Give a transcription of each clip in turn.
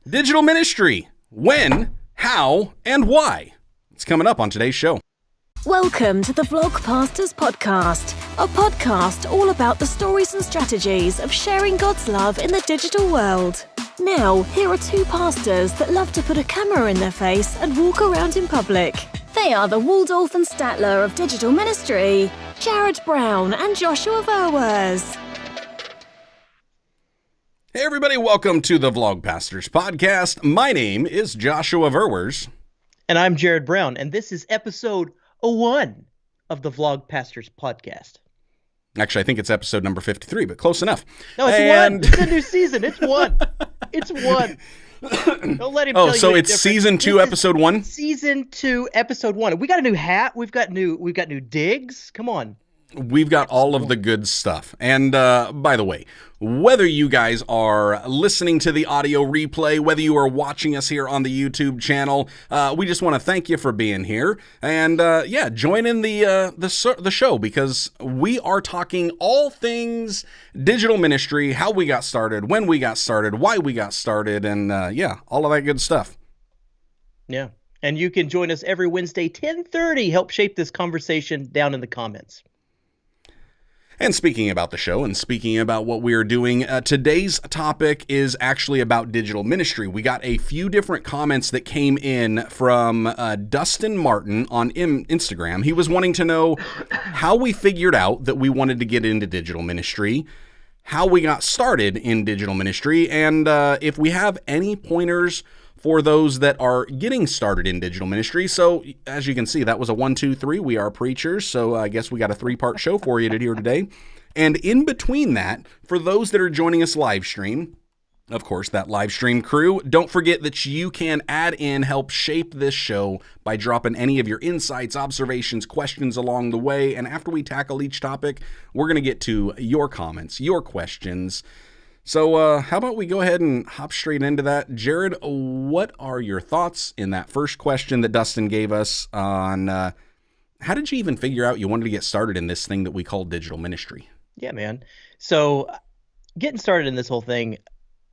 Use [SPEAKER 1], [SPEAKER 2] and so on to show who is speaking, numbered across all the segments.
[SPEAKER 1] Digital ministry. When, how, and why? It's coming up on today's show.
[SPEAKER 2] Welcome to the Vlog Pastors Podcast, a podcast all about the stories and strategies of sharing God's love in the digital world. Now, here are two pastors that love to put a camera in their face and walk around in public. They are the Waldorf and Statler of digital ministry, JARROD Brown and Joshua Verwers.
[SPEAKER 1] Hey everybody, welcome to the Vlog Pastors Podcast. My name is Joshua Verwers.
[SPEAKER 3] And I'm JARROD Brown, and this is episode 1 of the Vlog Pastors Podcast.
[SPEAKER 1] Actually, I think it's episode number 53, but close enough.
[SPEAKER 3] No, it's 1. It's a new season. It's 1. It's 1. Don't let him tell you
[SPEAKER 1] so it's
[SPEAKER 3] different.
[SPEAKER 1] season 2, episode 1?
[SPEAKER 3] Season 2, episode 1. We got a new hat. We've got new digs. Come on.
[SPEAKER 1] We've got all of the good stuff. And by the way, whether you guys are listening to the audio replay, whether you are watching us here on the YouTube channel, we just want to thank you for being here. And join in the show, because we are talking all things digital ministry, how we got started, when we got started, why we got started, and all of that good stuff.
[SPEAKER 3] Yeah. And you can join us every Wednesday, 10:30. Help shape this conversation down in the comments.
[SPEAKER 1] And speaking about the show and speaking about what we are doing, today's topic is actually about digital ministry. We got a few different comments that came in from Dustin Martin on Instagram. He was wanting to know how we figured out that we wanted to get into digital ministry, how we got started in digital ministry, and if we have any pointers for those that are getting started in digital ministry. So as you can see, that was a 1, 2, 3. We are preachers, so I guess we got a 3-part show for you here today. And in between that, for those that are joining us live stream, of course, that live stream crew, don't forget that you can add in, help shape this show by dropping any of your insights, observations, questions along the way. And after we tackle each topic, we're going to get to your comments, your questions. So how about we go ahead and hop straight into that. JARROD, what are your thoughts in that first question that Dustin gave us on how did you even figure out you wanted to get started in this thing that we call digital ministry?
[SPEAKER 3] Yeah, man. So getting started in this whole thing,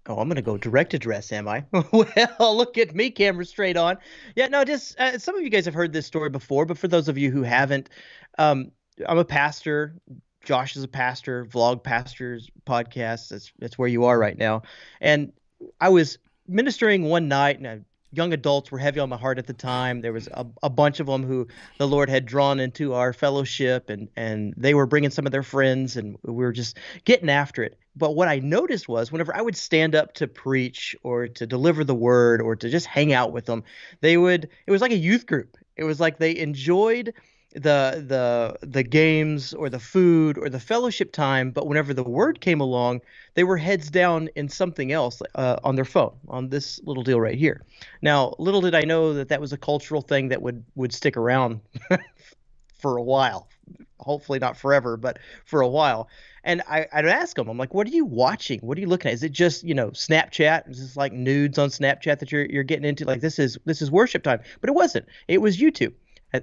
[SPEAKER 3] I'm going to go direct address, am I? Well, look at me, camera straight on. Yeah, no, just some of you guys have heard this story before, but for those of you who haven't, I'm a pastor. Josh is a pastor, Vlog Pastors Podcast. That's where you are right now. And I was ministering one night, and young adults were heavy on my heart at the time. There was a bunch of them who the Lord had drawn into our fellowship, and they were bringing some of their friends, and we were just getting after it. But what I noticed was whenever I would stand up to preach or to deliver the word or to just hang out with them, it was like a youth group. It was like they enjoyed the games or the food or the fellowship time, but whenever the word came along, they were heads down in something else on their phone, on this little deal right here. Now, little did I know that was a cultural thing that would stick around for a while. Hopefully not forever, but for a while. And I'd ask them, I'm like, what are you watching? What are you looking at? Is it just, Snapchat? Is this like nudes on Snapchat that you're getting into? Like this is worship time. But it wasn't. It was YouTube.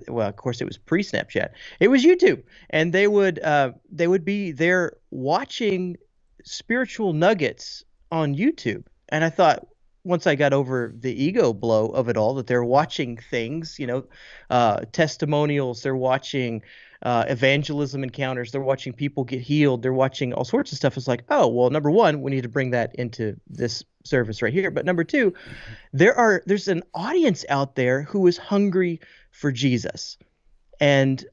[SPEAKER 3] Well, of course, it was pre-Snapchat. It was YouTube, and they would be there watching spiritual nuggets on YouTube. And I thought, once I got over the ego blow of it all, that they're watching things, testimonials, they're watching evangelism encounters, they're watching people get healed, they're watching all sorts of stuff. It's like, oh, well, number one, we need to bring that into this service right here. But number two, there's an audience out there who is hungry for Jesus. And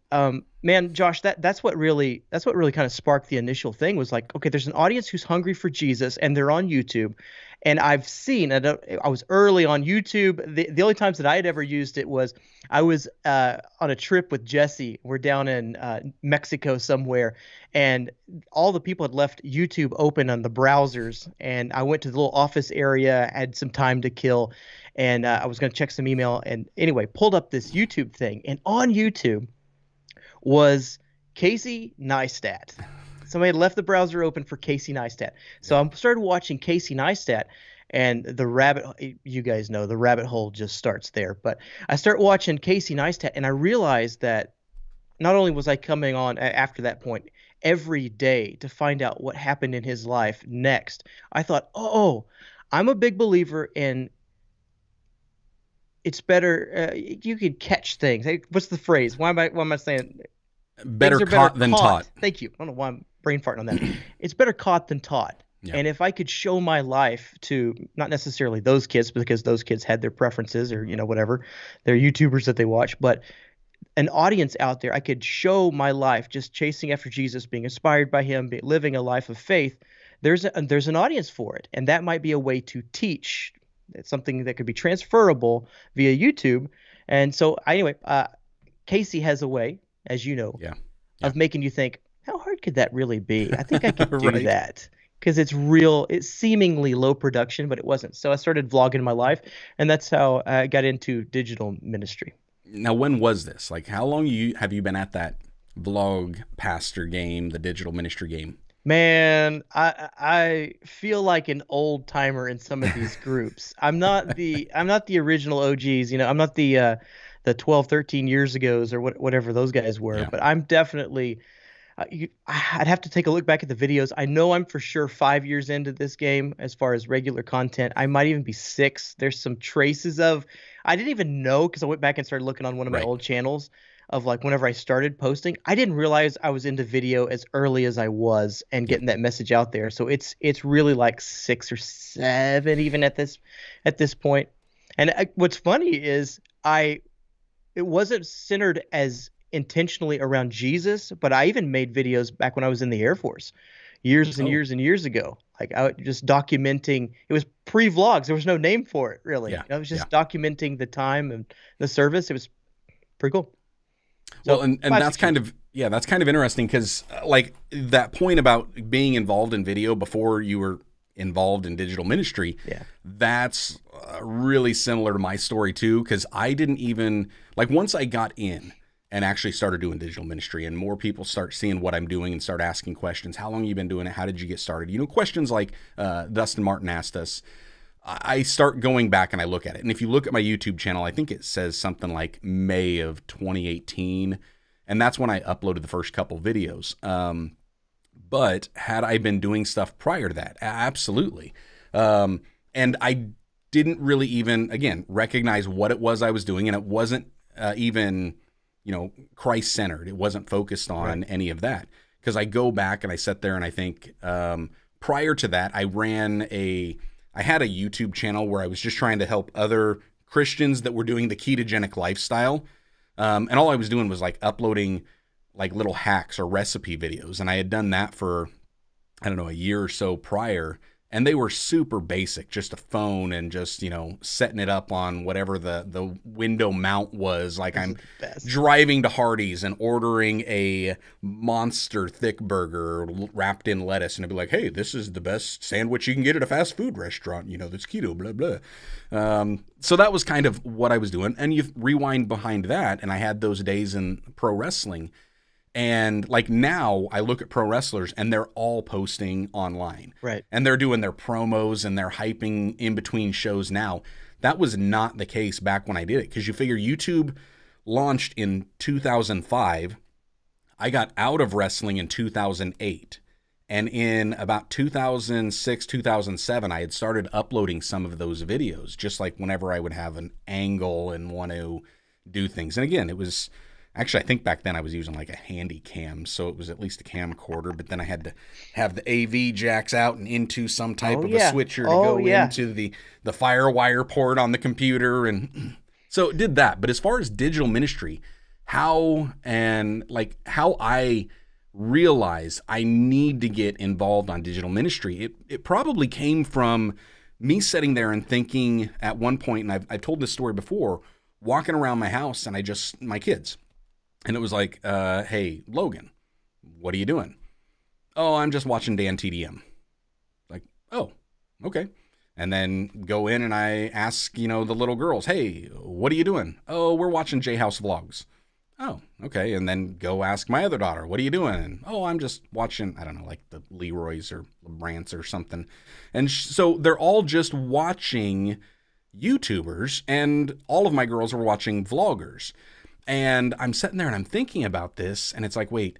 [SPEAKER 3] man, Josh, that's what really kind of sparked the initial thing, was like, okay, there's an audience who's hungry for Jesus, and they're on YouTube. And I've seen, I was early on YouTube. The only times that I had ever used it was I was on a trip with Jessie. We're down in Mexico somewhere, and all the people had left YouTube open on the browsers. And I went to the little office area, had some time to kill, and I was going to check some email. And anyway, pulled up this YouTube thing, and on YouTube was Casey Neistat. Somebody had left the browser open for Casey Neistat. So I started watching Casey Neistat, and you guys know the rabbit hole just starts there. But I start watching Casey Neistat, and I realized that not only was I coming on after that point every day to find out what happened in his life next, I thought, I'm a big believer in it's better. You can catch things. Hey, what's the phrase? Why am I saying
[SPEAKER 1] Better
[SPEAKER 3] things are better
[SPEAKER 1] caught than taught.
[SPEAKER 3] caught? Thank you. I don't know why I'm brain farting on that. It's better caught than taught.
[SPEAKER 1] Yeah.
[SPEAKER 3] And if I could show my life to not necessarily those kids because those kids had their preferences or whatever, they're YouTubers that they watch, but an audience out there, I could show my life just chasing after Jesus, being inspired by him, living a life of faith. There's an audience for it, and that might be a way to teach. It's something that could be transferable via YouTube. And so anyway, Casey has a way, as you know,
[SPEAKER 1] Yeah.
[SPEAKER 3] of making you think, how hard could that really be? I think I could do
[SPEAKER 1] Right.
[SPEAKER 3] that because it's seemingly low production, but it wasn't. So I started vlogging my life, and that's how I got into digital ministry.
[SPEAKER 1] Now, when was this? Like, how long have you been at that vlog pastor game, the digital ministry game?
[SPEAKER 3] Man, I feel like an old timer in some of these groups. I'm not the original OGs, I'm not the 12, 13 years ago's or whatever those guys were,
[SPEAKER 1] Yeah.
[SPEAKER 3] but I'm definitely I'd have to take a look back at the videos. I know I'm for sure 5 years into this game as far as regular content. I might even be 6. There's some traces of I didn't even know because I went back and started looking on one of my
[SPEAKER 1] Right.
[SPEAKER 3] old channels of like whenever I started posting. I didn't realize I was into video as early as I was and getting that message out there. So it's really like 6 or 7 even at this point. And what's funny is it wasn't centered as intentionally around Jesus, but I even made videos back when I was in the Air Force years and
[SPEAKER 1] Oh.
[SPEAKER 3] years and years ago. Like I just documenting, it was pre-vlogs. There was no name for it really.
[SPEAKER 1] Yeah,
[SPEAKER 3] I was just documenting the time and the service. It was pretty cool.
[SPEAKER 1] Well,
[SPEAKER 3] So,
[SPEAKER 1] and
[SPEAKER 3] 5,
[SPEAKER 1] that's
[SPEAKER 3] 6
[SPEAKER 1] kind
[SPEAKER 3] years.
[SPEAKER 1] of, yeah, that's kind of interesting because like that point about being involved in video before you were involved in digital ministry,
[SPEAKER 3] Yeah.
[SPEAKER 1] that's really similar to my story too, because I didn't even, like once I got in and actually started doing digital ministry and more people start seeing what I'm doing and start asking questions, how long you been doing it? How did you get started? Questions like Dustin Martin asked us, I start going back and I look at it. And if you look at my YouTube channel, I think it says something like May of 2018. And that's when I uploaded the first couple videos. But had I been doing stuff prior to that? Absolutely. And I didn't really even, again, recognize what it was I was doing. And it wasn't even, Christ-centered. It wasn't focused on any of that. Because I go back and I sit there and I think prior to that, I had a YouTube channel where I was just trying to help other Christians that were doing the ketogenic lifestyle. And all I was doing was like uploading like little hacks or recipe videos. And I had done that for, I don't know, a year or so prior. And they were super basic, just a phone and just, setting it up on whatever the window mount was. Like I'm driving to Hardee's and ordering a monster thick burger wrapped in lettuce. And I'd be like, hey, this is the best sandwich you can get at a fast food restaurant, that's keto, blah, blah. So that was kind of what I was doing. And you rewind behind that, and I had those days in pro wrestling. And like now I look at pro wrestlers and they're all posting online.
[SPEAKER 3] Right.
[SPEAKER 1] And they're doing their promos and they're hyping in between shows now. That was not the case back when I did it. Because you figure YouTube launched in 2005. I got out of wrestling in 2008. And in about 2006, 2007, I had started uploading some of those videos. Just like whenever I would have an angle and want to do things. And again, it was... Actually, I think back then I was using like a handy cam, so it was at least a camcorder, but then I had to have the AV jacks out and into some type of a switcher to go into the FireWire port on the computer. And so it did that. But as far as digital ministry, how I realized I need to get involved on digital ministry, it probably came from me sitting there and thinking at one point, and I've told this story before, walking around my house and my kids. And it was like, hey, Logan, what are you doing? Oh, I'm just watching Dan TDM. Like, oh, okay. And then go in and I ask, the little girls, hey, what are you doing? Oh, we're watching J-House vlogs. Oh, okay. And then go ask my other daughter, what are you doing? Oh, I'm just watching, I don't know, like the Leroy's or LeBrant's or something. And so they're all just watching YouTubers, and all of my girls are watching vloggers. And I'm sitting there and I'm thinking about this, and it's like, wait,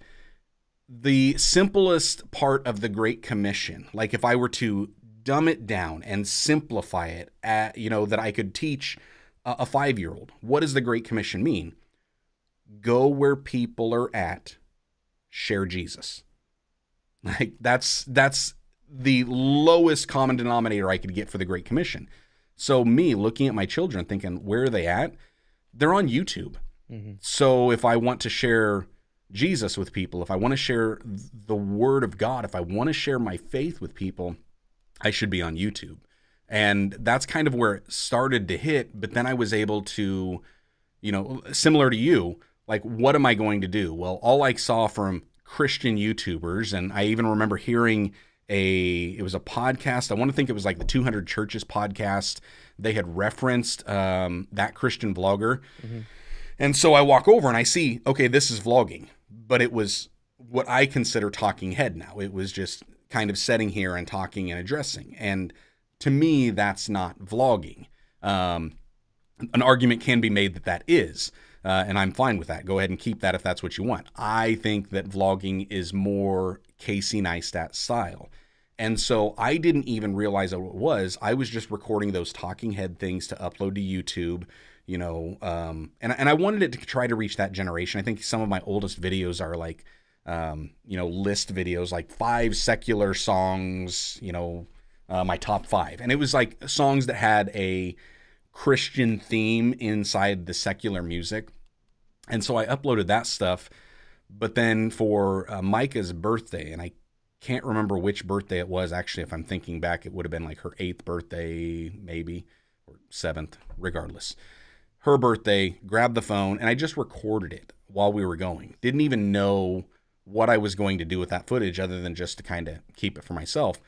[SPEAKER 1] the simplest part of the Great Commission, like if I were to dumb it down and simplify it that I could teach a 5-year-old. What does the Great Commission mean? Go where people are at, share Jesus. Like that's the lowest common denominator I could get for the Great Commission. So me looking at my children thinking, where are they at? They're on YouTube. Mm-hmm. So if I want to share Jesus with people, if I want to share the Word of God, if I want to share my faith with people, I should be on YouTube. And that's kind of where it started to hit. But then I was able to, similar to you, like, what am I going to do? Well, all I saw from Christian YouTubers, and I even remember hearing it was a podcast. I want to think it was like the 200 Churches podcast. They had referenced that Christian vlogger. Mm-hmm. And so I walk over and I see, okay, this is vlogging, but it was what I consider talking head now. It was just kind of sitting here and talking and addressing. And to me, that's not vlogging. An argument can be made that is, and I'm fine with that. Go ahead and keep that if that's what you want. I think that vlogging is more Casey Neistat style. And so I didn't even realize what it was. I was just recording those talking head things to upload to YouTube, and I wanted it to try to reach that generation. I think some of my oldest videos are like, list videos, like 5 secular songs, my top 5. And it was like songs that had a Christian theme inside the secular music. And so I uploaded that stuff. But then for Micah's birthday, and I can't remember which birthday it was. Actually, if I'm thinking back, it would have been like her 8th birthday, maybe, or 7th, regardless. Her birthday, grabbed the phone, and I just recorded it while we were going. Didn't even know what I was going to do with that footage other than just to kind of keep it for myself.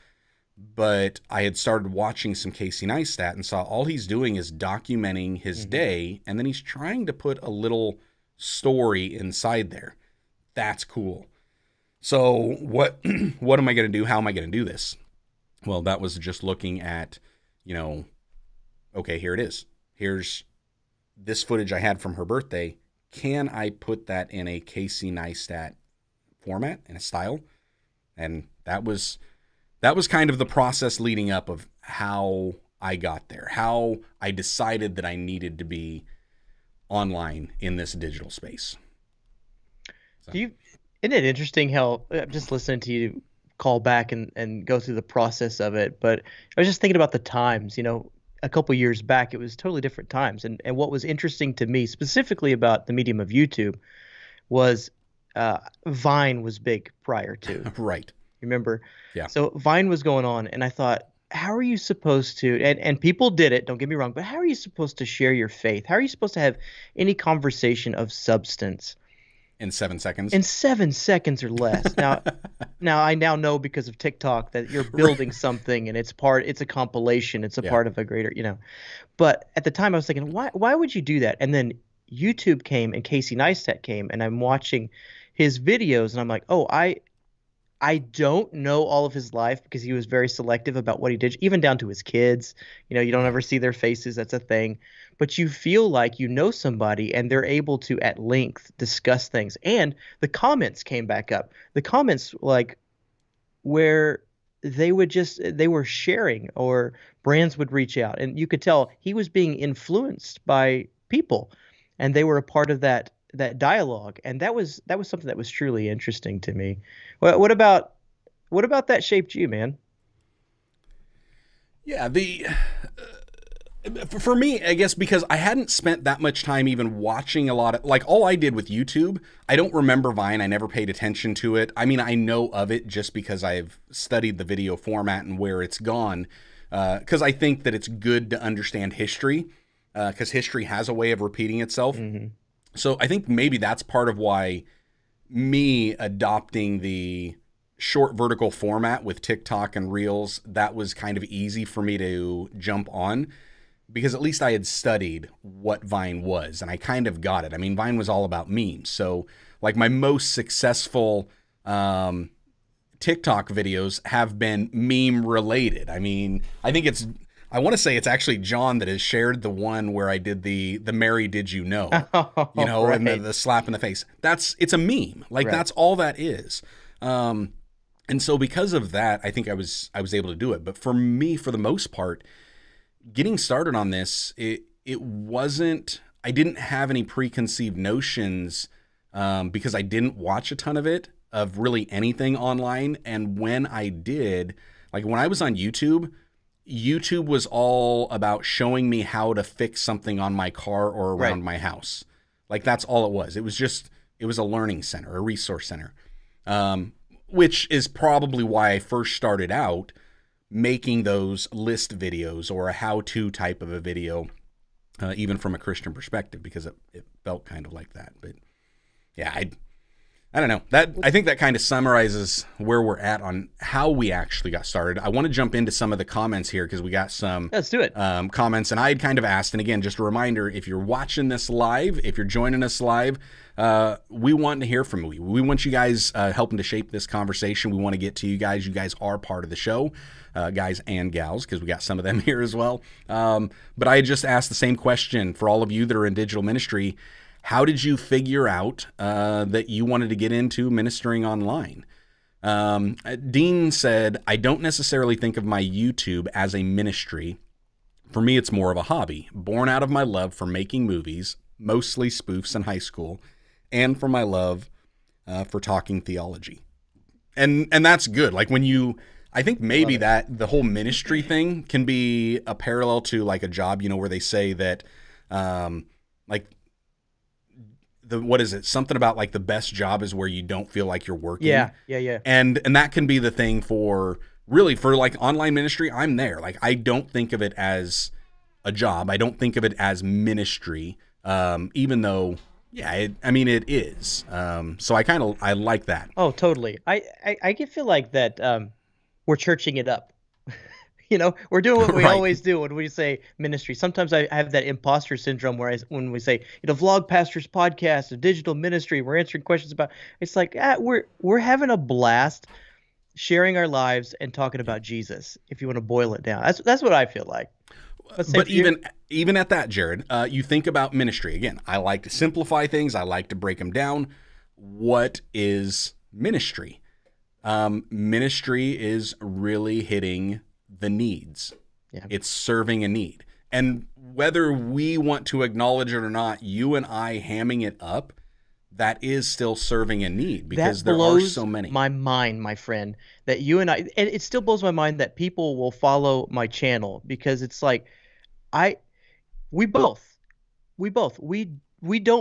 [SPEAKER 1] But I had started watching some Casey Neistat and saw all he's doing is documenting his day, and then he's trying to put a little story inside there. That's cool. So what am I going to do? How am I going to do this? Well, that was just looking at, okay, here it is. Here's this footage I had from her birthday. Can I put that in a Casey Neistat format and a style? And that was kind of the process leading up of how I got there, how I decided that I needed to be online in this digital space. So.
[SPEAKER 3] Isn't it interesting how I'm just listening to you call back and go through the process of it? But I was just thinking about the times, a couple years back, it was totally different times. And what was interesting to me specifically about the medium of YouTube was Vine was big prior to.
[SPEAKER 1] Right.
[SPEAKER 3] Remember?
[SPEAKER 1] Yeah.
[SPEAKER 3] So Vine was going on, and I thought, how are you supposed to, and people did it, don't get me wrong, but how are you supposed to share your faith? How are you supposed to have any conversation of substance?
[SPEAKER 1] In 7 seconds?
[SPEAKER 3] In 7 seconds or less. Now I now know because of TikTok that you're building something and it's a compilation. It's a part of a greater, But at the time I was thinking, why would you do that? And then YouTube came and Casey Neistat came, and I'm watching his videos and I'm like, oh, I don't know all of his life because he was very selective about what he did, even down to his kids. You don't ever see their faces. That's a thing. But you feel like you know somebody and they're able to at length discuss things. And the comments came back up. The comments like where they were sharing, or brands would reach out. And you could tell he was being influenced by people, and they were a part of that dialogue. And that was something that was truly interesting to me. What about that shaped you, man?
[SPEAKER 1] Yeah, for me, I guess because I hadn't spent that much time even watching a lot of, like, all I did with YouTube, I don't remember Vine. I never paid attention to it. I mean, I know of it just because I've studied the video format and where it's gone, because I think that it's good to understand history, because history has a way of repeating itself. Mm-hmm. So I think maybe that's part of why me adopting the short vertical format with TikTok and Reels, that was kind of easy for me to jump on, because at least I had studied what Vine was and I kind of got it. I mean, Vine was all about memes. So like my most successful TikTok videos have been meme related. I mean, I want to say it's actually John that has shared the one where I did the Mary Did You Know,
[SPEAKER 3] right.
[SPEAKER 1] And the slap in the face. It's a meme. Like, right. That's all that is. And And so because of that, I think I was able to do it. But for me, for the most part, getting started on this, it wasn't, I didn't have any preconceived notions because I didn't watch a ton of it, of really anything online. And when I did, like when I was on YouTube, YouTube was all about showing me how to fix something on my car or around my house. Like that's all it was. It was a learning center, a resource center, which is probably why I first started out making those list videos or a how-to type of a video, even from a Christian perspective, because it felt kind of like that. But yeah, I don't know. I think that kind of summarizes where we're at on how we actually got started. I want to jump into some of the comments here because we got some
[SPEAKER 3] Let's do it.
[SPEAKER 1] Comments, and I had kind of asked, and again, just a reminder, if you're watching this live, if you're joining us live, we want to hear from you. We want you guys helping to shape this conversation. We want to get to you guys. You guys are part of the show, guys and gals, because we got some of them here as well. But I had just asked the same question for all of you that are in digital ministry. How did you figure out that you wanted to get into ministering online? Dean said, I don't necessarily think of my YouTube as a ministry. For me, it's more of a hobby, born out of my love for making movies, mostly spoofs in high school, and for my love for talking theology. And that's good. Like when you, I think maybe that the whole ministry thing can be a parallel to like a job, where they say that like, what is it? Something about like the best job is where you don't feel like you're working.
[SPEAKER 3] Yeah.
[SPEAKER 1] And that can be the thing for like online ministry. I'm there. Like I don't think of it as a job. I don't think of it as ministry. Even though, it is. So I like that.
[SPEAKER 3] Oh, totally. I feel like that we're churching it up. We're doing what we always do when we say ministry. Sometimes I have that imposter syndrome when we say, Vlog Pastors Podcast, a digital ministry, we're answering questions about, it's like, we're having a blast sharing our lives and talking about Jesus, if you want to boil it down. That's what I feel like.
[SPEAKER 1] But even at that, Jared, you think about ministry. Again, I like to simplify things. I like to break them down. What is ministry? Ministry is really hitting the needs. Yeah. It's serving a need. And whether we want to acknowledge it or not, you and I hamming it up, that is still serving a need because there are so many.
[SPEAKER 3] That blows my mind, my friend, that you and it still blows my mind that people will follow my channel, because it's like, we don't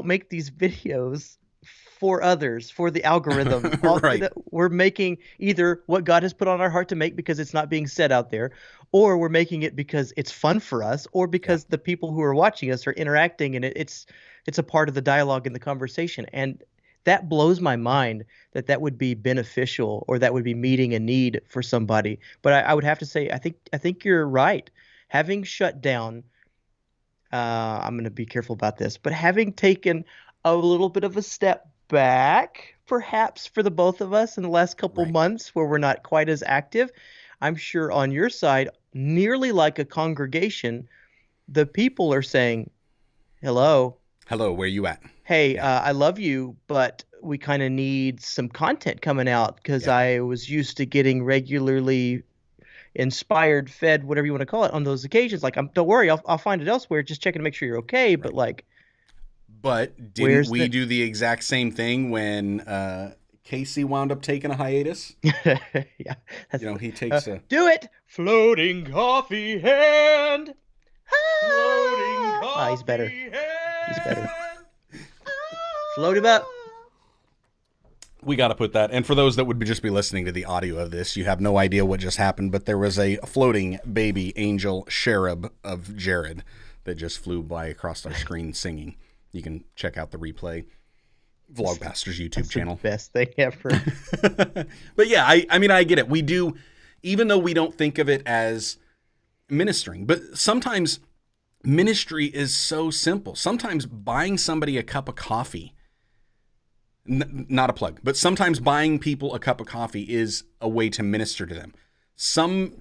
[SPEAKER 3] make these videos for others, for the algorithm.
[SPEAKER 1] Right.
[SPEAKER 3] We're making either what God has put on our heart to make because it's not being said out there, or we're making it because it's fun for us, or because the people who are watching us are interacting, and it's a part of the dialogue and the conversation. And that blows my mind that would be beneficial, or that would be meeting a need for somebody. But I would have to say, I think you're right. Having shut down, I'm going to be careful about this, but having taken a little bit of a step back, perhaps for the both of us in the last couple months where we're not quite as active, I'm sure on your side, nearly like a congregation, the people are saying, hello,
[SPEAKER 1] where you at?
[SPEAKER 3] Hey, I love you, but we kind of need some content coming out, because I was used to getting regularly inspired, fed, whatever you want to call it, on those occasions. Like, don't worry, I'll find it elsewhere. Just checking to make sure you're okay. But like,
[SPEAKER 1] didn't we do the exact same thing when Casey wound up taking a hiatus?
[SPEAKER 3] Yeah,
[SPEAKER 1] he takes a
[SPEAKER 3] do it, floating coffee hand. Floating coffee. He's better. He's better. Float him up.
[SPEAKER 1] We got to put that. And for those that would just be listening to the audio of this, you have no idea what just happened, but there was a floating baby angel cherub of Jared that just flew by across our screen singing. You can check out the replay. Vlog Pastors YouTube channel.
[SPEAKER 3] The best thing ever.
[SPEAKER 1] But yeah, I get it. We do, even though we don't think of it as ministering, but sometimes ministry is so simple. Sometimes buying somebody a cup of coffee, not a plug, but sometimes buying people a cup of coffee is a way to minister to them. Sometimes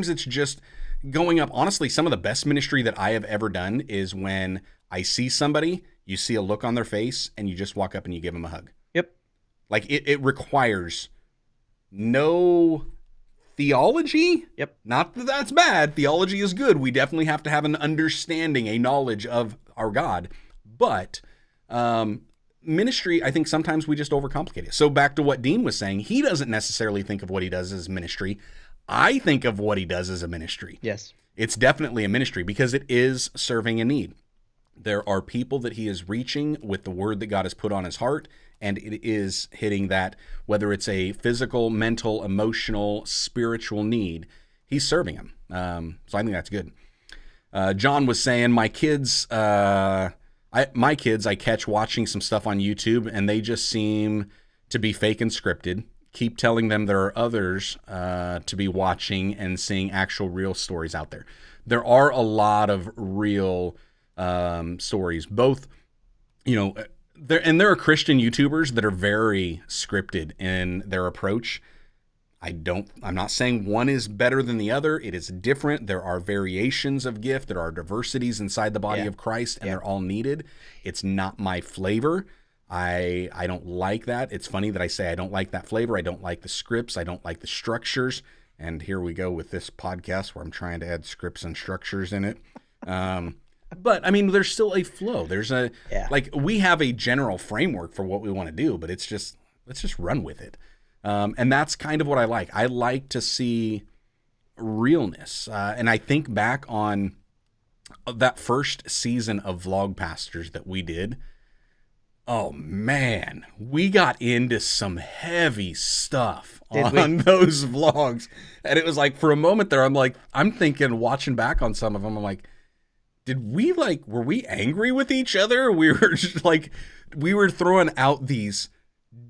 [SPEAKER 1] it's just going up. Honestly, some of the best ministry that I have ever done is when I see somebody, you see a look on their face, and you just walk up and you give them a hug.
[SPEAKER 3] Yep.
[SPEAKER 1] Like it requires no theology.
[SPEAKER 3] Yep.
[SPEAKER 1] Not that that's bad. Theology is good. We definitely have to have an understanding, a knowledge of our God. But ministry, I think sometimes we just overcomplicate it. So back to what Dean was saying, he doesn't necessarily think of what he does as ministry. I think of what he does as a ministry.
[SPEAKER 3] Yes.
[SPEAKER 1] It's definitely a ministry because it is serving a need. There are people that he is reaching with the word that God has put on his heart, and it is hitting that, whether it's a physical, mental, emotional, spiritual need, he's serving them. So I think that's good. John was saying, my kids, I catch watching some stuff on YouTube, and they just seem to be fake and scripted. Keep telling them there are others to be watching and seeing actual real stories out there. There are a lot of real stories, both, there are Christian YouTubers that are very scripted in their approach. I'm not saying one is better than the other. It is different. There are variations of gift. There are diversities inside the body of Christ, and they're all needed. It's not my flavor. I don't like that. It's funny that I say I don't like that flavor. I don't like the scripts. I don't like the structures. And here we go with this podcast where I'm trying to add scripts and structures in it. But I mean, there's still a flow. There's we have a general framework for what we want to do, but let's just run with it. And that's kind of what I like. I like to see realness. And I think back on that first season of Vlog Pastors that we did. Oh man, we got into some heavy stuff on those vlogs. And it was like, for a moment there, I'm thinking, watching back on some of them, I'm like, were we angry with each other? We were just we were throwing out these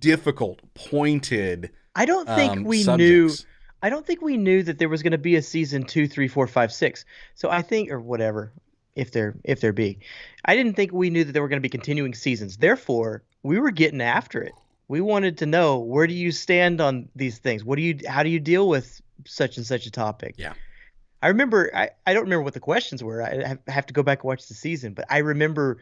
[SPEAKER 1] difficult, pointed
[SPEAKER 3] I don't think we
[SPEAKER 1] subjects.
[SPEAKER 3] knew that there was going to be a season 2, 3, 4, 5, 6. So I think, or whatever, if there be, I didn't think we knew that there were going to be continuing seasons. Therefore, we were getting after it. We wanted to know, where do you stand on these things? How do you deal with such and such a topic?
[SPEAKER 1] Yeah.
[SPEAKER 3] I remember, I don't remember what the questions were. I have to go back and watch the season, but I remember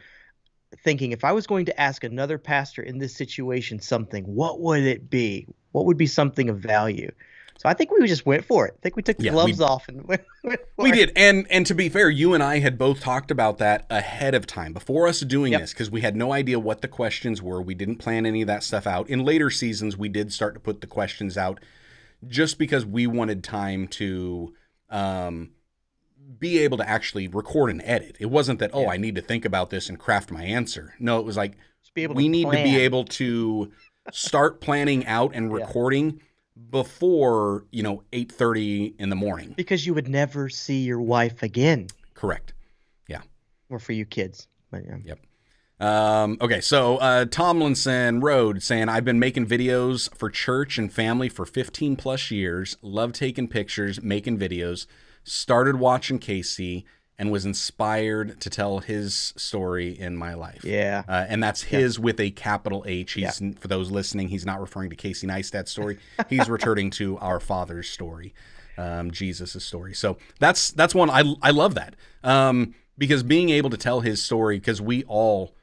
[SPEAKER 3] thinking, if I was going to ask another pastor in this situation something, what would it be? What would be something of value? So I think we just went for it. I think we took the gloves off and went for
[SPEAKER 1] we
[SPEAKER 3] it.
[SPEAKER 1] did. And to be fair, you and I had both talked about that ahead of time before us doing this, because we had no idea what the questions were. We didn't plan any of that stuff out. In later seasons, we did start to put the questions out just because we wanted time to be able to actually record and edit. It wasn't that, I need to think about this and craft my answer. No, it was like, we need to be able to start planning out and recording before 8:30 in the morning,
[SPEAKER 3] because you would never see your wife again.
[SPEAKER 1] Correct. Yeah.
[SPEAKER 3] Or for you kids. But
[SPEAKER 1] Yep. Okay, so Tomlinson Road saying, I've been making videos for church and family for 15 plus years. Love taking pictures, making videos. Started watching Casey and was inspired to tell his story in my life.
[SPEAKER 3] Yeah.
[SPEAKER 1] And that's his with a capital H. He's for those listening, he's not referring to Casey Neistat's story. He's returning to our Father's story, Jesus' story. So that's one. I love that. Because being able to tell his story, because we all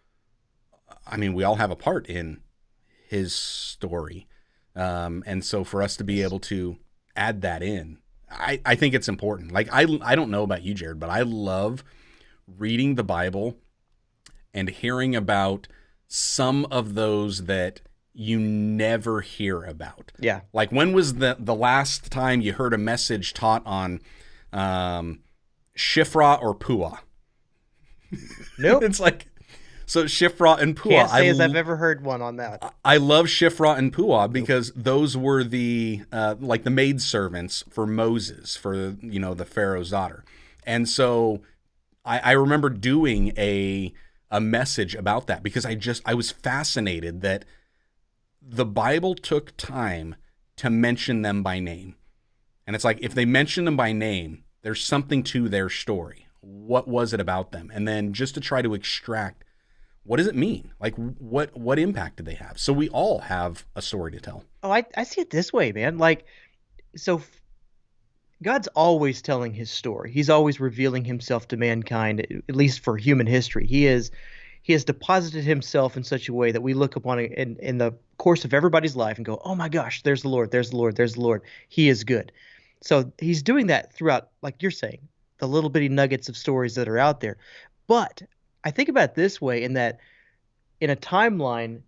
[SPEAKER 1] have a part in his story. And so for us to be able to add that in, I think it's important. Like, I don't know about you, Jared, but I love reading the Bible and hearing about some of those that you never hear about.
[SPEAKER 3] Yeah.
[SPEAKER 1] Like, when was the last time you heard a message taught on Shifra or Puah?
[SPEAKER 3] Nope.
[SPEAKER 1] It's like, so Shifra and Puah.
[SPEAKER 3] Can't say as I've ever heard one on that.
[SPEAKER 1] I love Shifra and Puah because those were the the maidservants for Moses, for the Pharaoh's daughter. And so I remember doing a message about that because I was fascinated that the Bible took time to mention them by name. And it's like, if they mention them by name, there's something to their story. What was it about them? And then just to try to extract, what does it mean? Like, what impact did they have? So we all have a story to tell.
[SPEAKER 3] Oh, I see it this way, man. God's always telling his story. He's always revealing himself to mankind, at least for human history. He has deposited himself in such a way that we look upon it in the course of everybody's life and go, oh my gosh, there's the Lord, there's the Lord, there's the Lord. He is good. So he's doing that throughout, like you're saying, the little bitty nuggets of stories that are out there. But I think about it this way, in that in a timeline,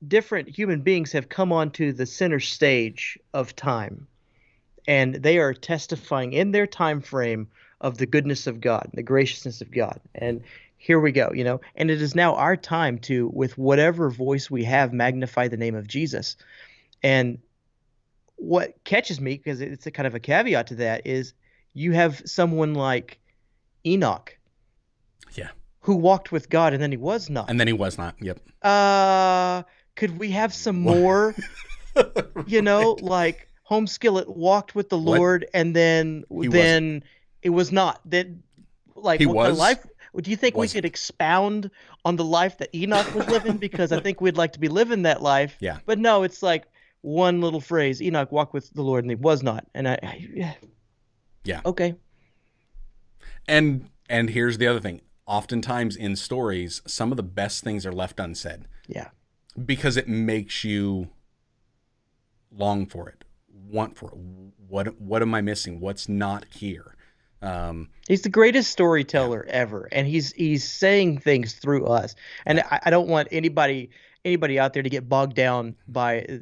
[SPEAKER 3] different human beings have come onto the center stage of time, and they are testifying in their time frame of the goodness of God, the graciousness of God. And here we go, and it is now our time to, with whatever voice we have, magnify the name of Jesus. And what catches me, because it's a kind of a caveat to that, is you have someone like Enoch,
[SPEAKER 1] Yeah.
[SPEAKER 3] who walked with God and then he was not.
[SPEAKER 1] And then he was not. Yep.
[SPEAKER 3] Could we have some more? Like Home Skillet walked with the Lord and then it was not. Then, like,
[SPEAKER 1] he
[SPEAKER 3] what
[SPEAKER 1] was.
[SPEAKER 3] the life? Do you think we could expound on the life that Enoch was living? Because I think we'd like to be living that life.
[SPEAKER 1] Yeah.
[SPEAKER 3] But no, it's like one little phrase: Enoch walked with the Lord and he was not. And
[SPEAKER 1] Yeah.
[SPEAKER 3] Okay.
[SPEAKER 1] And here's the other thing. Oftentimes in stories, some of the best things are left unsaid.
[SPEAKER 3] Yeah.
[SPEAKER 1] Because it makes you long for it, want for it. What am I missing? What's not here?
[SPEAKER 3] He's the greatest storyteller ever, and he's saying things through us. And I don't want anybody out there to get bogged down by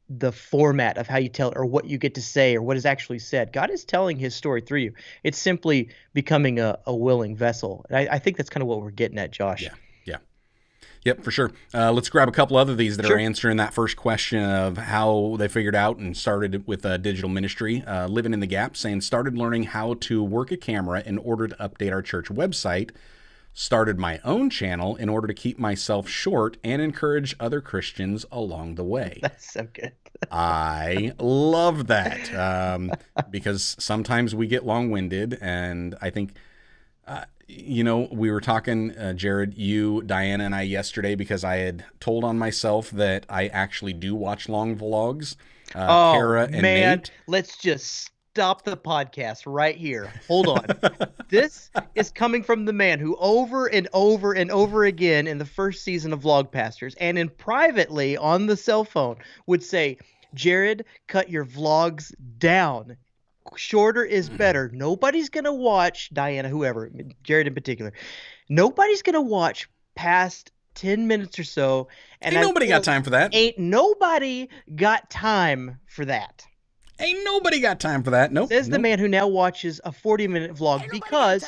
[SPEAKER 3] the format of how you tell it or what you get to say or what is actually said. God is telling his story through you. It's simply becoming a willing vessel. And I think that's kind of what we're getting at, Josh.
[SPEAKER 1] Yeah. Yep, for sure. Let's grab a couple other of these that
[SPEAKER 3] Sure.
[SPEAKER 1] are answering that first question of how they figured out and started with digital ministry. Living in the Gap saying, started learning how to work a camera in order to update our church website. Started my own channel in order to keep myself short and encourage other Christians along the way.
[SPEAKER 3] That's so good.
[SPEAKER 1] I love that because sometimes we get long-winded, and I think, we were talking, Jared, you, Diana, and I yesterday, because I had told on myself that I actually do watch long vlogs. Kara and Nate.
[SPEAKER 3] Let's just stop the podcast right here. Hold on. This is coming from the man who over and over and over again in the first season of Vlog Pastors and in privately on the cell phone would say, Jared, cut your vlogs down. Shorter is better. Nobody's going to watch, Diana, whoever, Jared in particular, nobody's going to watch past 10 minutes or so. And
[SPEAKER 1] Ain't nobody got time for that.
[SPEAKER 3] Ain't nobody got time for that.
[SPEAKER 1] Ain't nobody got time for that. Nope.
[SPEAKER 3] Says the man who now watches a 40-minute vlog because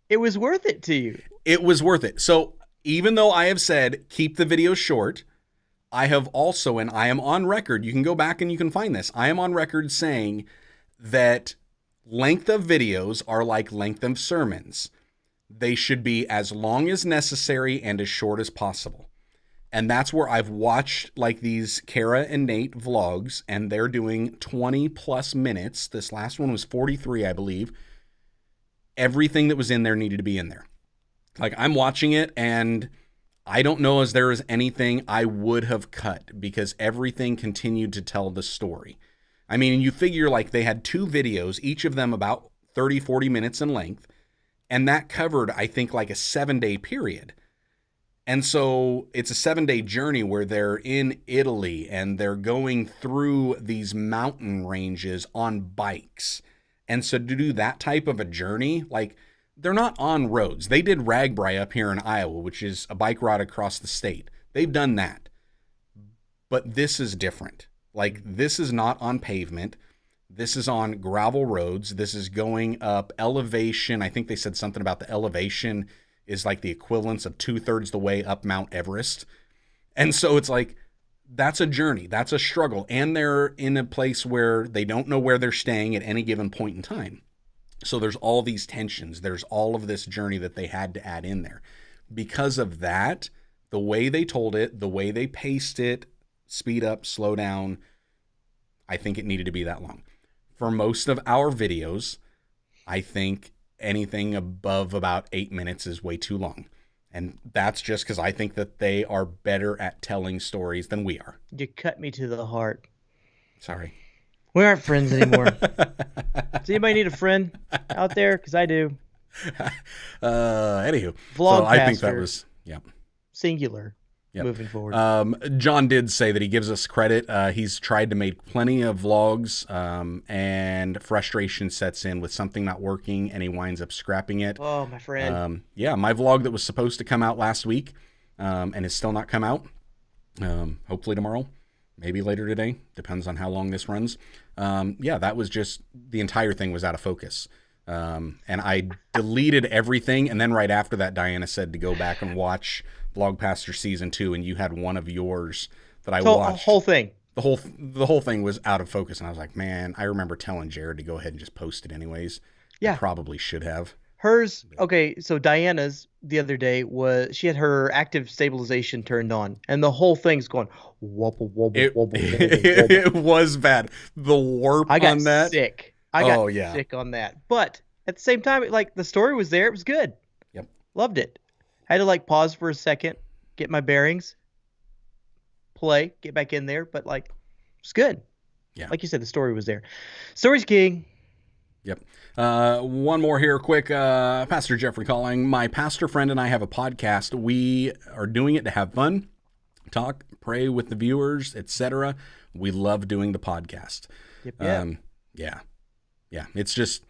[SPEAKER 3] it was worth it to you.
[SPEAKER 1] It was worth it. So even though I have said keep the video short, I have also, and I am on record, you can go back and you can find this, I am on record saying that length of videos are like length of sermons. They should be as long as necessary and as short as possible. And that's where I've watched like these Kara and Nate vlogs, and they're doing 20 plus minutes. This last one was 43, I believe. Everything that was in there needed to be in there. Like, I'm watching it, and I don't know as there is anything I would have cut because everything continued to tell the story. I mean, you figure like they had 2 videos, each of them about 30, 40 minutes in length, and that covered, I think, like a 7-day period. And so it's a 7-day journey where they're in Italy and they're going through these mountain ranges on bikes. And so to do that type of a journey, like, they're not on roads. They did Ragbri up here in Iowa, which is a bike ride across the state. They've done that. But this is different. Like, this is not on pavement. This is on gravel roads. This is going up elevation. I think they said something about the elevation is like the equivalence of 2/3 the way up Mount Everest. And so it's like, that's a journey. That's a struggle. And they're in a place where they don't know where they're staying at any given point in time. So there's all these tensions. There's all of this journey that they had to add in there. Because of that, the way they told it, the way they paced it, speed up, slow down, I think it needed to be that long. For most of our videos, I think anything above about 8 minutes is way too long. And that's just because I think that they are better at telling stories than we are.
[SPEAKER 3] You cut me to the heart.
[SPEAKER 1] Sorry.
[SPEAKER 3] We aren't friends anymore. Does anybody need a friend out there? Because I do.
[SPEAKER 1] Anywho.
[SPEAKER 3] Vlog
[SPEAKER 1] so I think
[SPEAKER 3] pastor.
[SPEAKER 1] that was, yeah.
[SPEAKER 3] singular.
[SPEAKER 1] Yep.
[SPEAKER 3] Moving forward.
[SPEAKER 1] John did say that he gives us credit. He's tried to make plenty of vlogs, and frustration sets in with something not working, and he winds up scrapping it.
[SPEAKER 3] Oh, my friend.
[SPEAKER 1] Yeah, my vlog that was supposed to come out last week, and has still not come out. Hopefully tomorrow, maybe later today. Depends on how long this runs. Yeah, that was just, the entire thing was out of focus. And I deleted everything, and then right after that, Diana said to go back and watch Vlogpaster Season 2, and you had one of yours that I watched.
[SPEAKER 3] The whole thing.
[SPEAKER 1] The whole thing was out of focus, and I was like, man, I remember telling Jared to go ahead and just post it anyways.
[SPEAKER 3] Yeah.
[SPEAKER 1] I probably should have.
[SPEAKER 3] Hers, okay, so Diana's the other day she had her active stabilization turned on, and the whole thing's going wobble, wobble, wobble, wobble.
[SPEAKER 1] It was bad. The warp on that.
[SPEAKER 3] Sick. I got sick on that. But at the same time, like, the story was there. It was good.
[SPEAKER 1] Yep.
[SPEAKER 3] Loved it. I had to, like, pause for a second, get my bearings, play, get back in there. But, like, it's good.
[SPEAKER 1] Yeah.
[SPEAKER 3] Like you said, the story was there. Story's king.
[SPEAKER 1] Yep. One more here, quick. Pastor Jeffrey calling. My pastor friend and I have a podcast. We are doing it to have fun, talk, pray with the viewers, etc. We love doing the podcast.
[SPEAKER 3] Yep.
[SPEAKER 1] Yeah. It's just,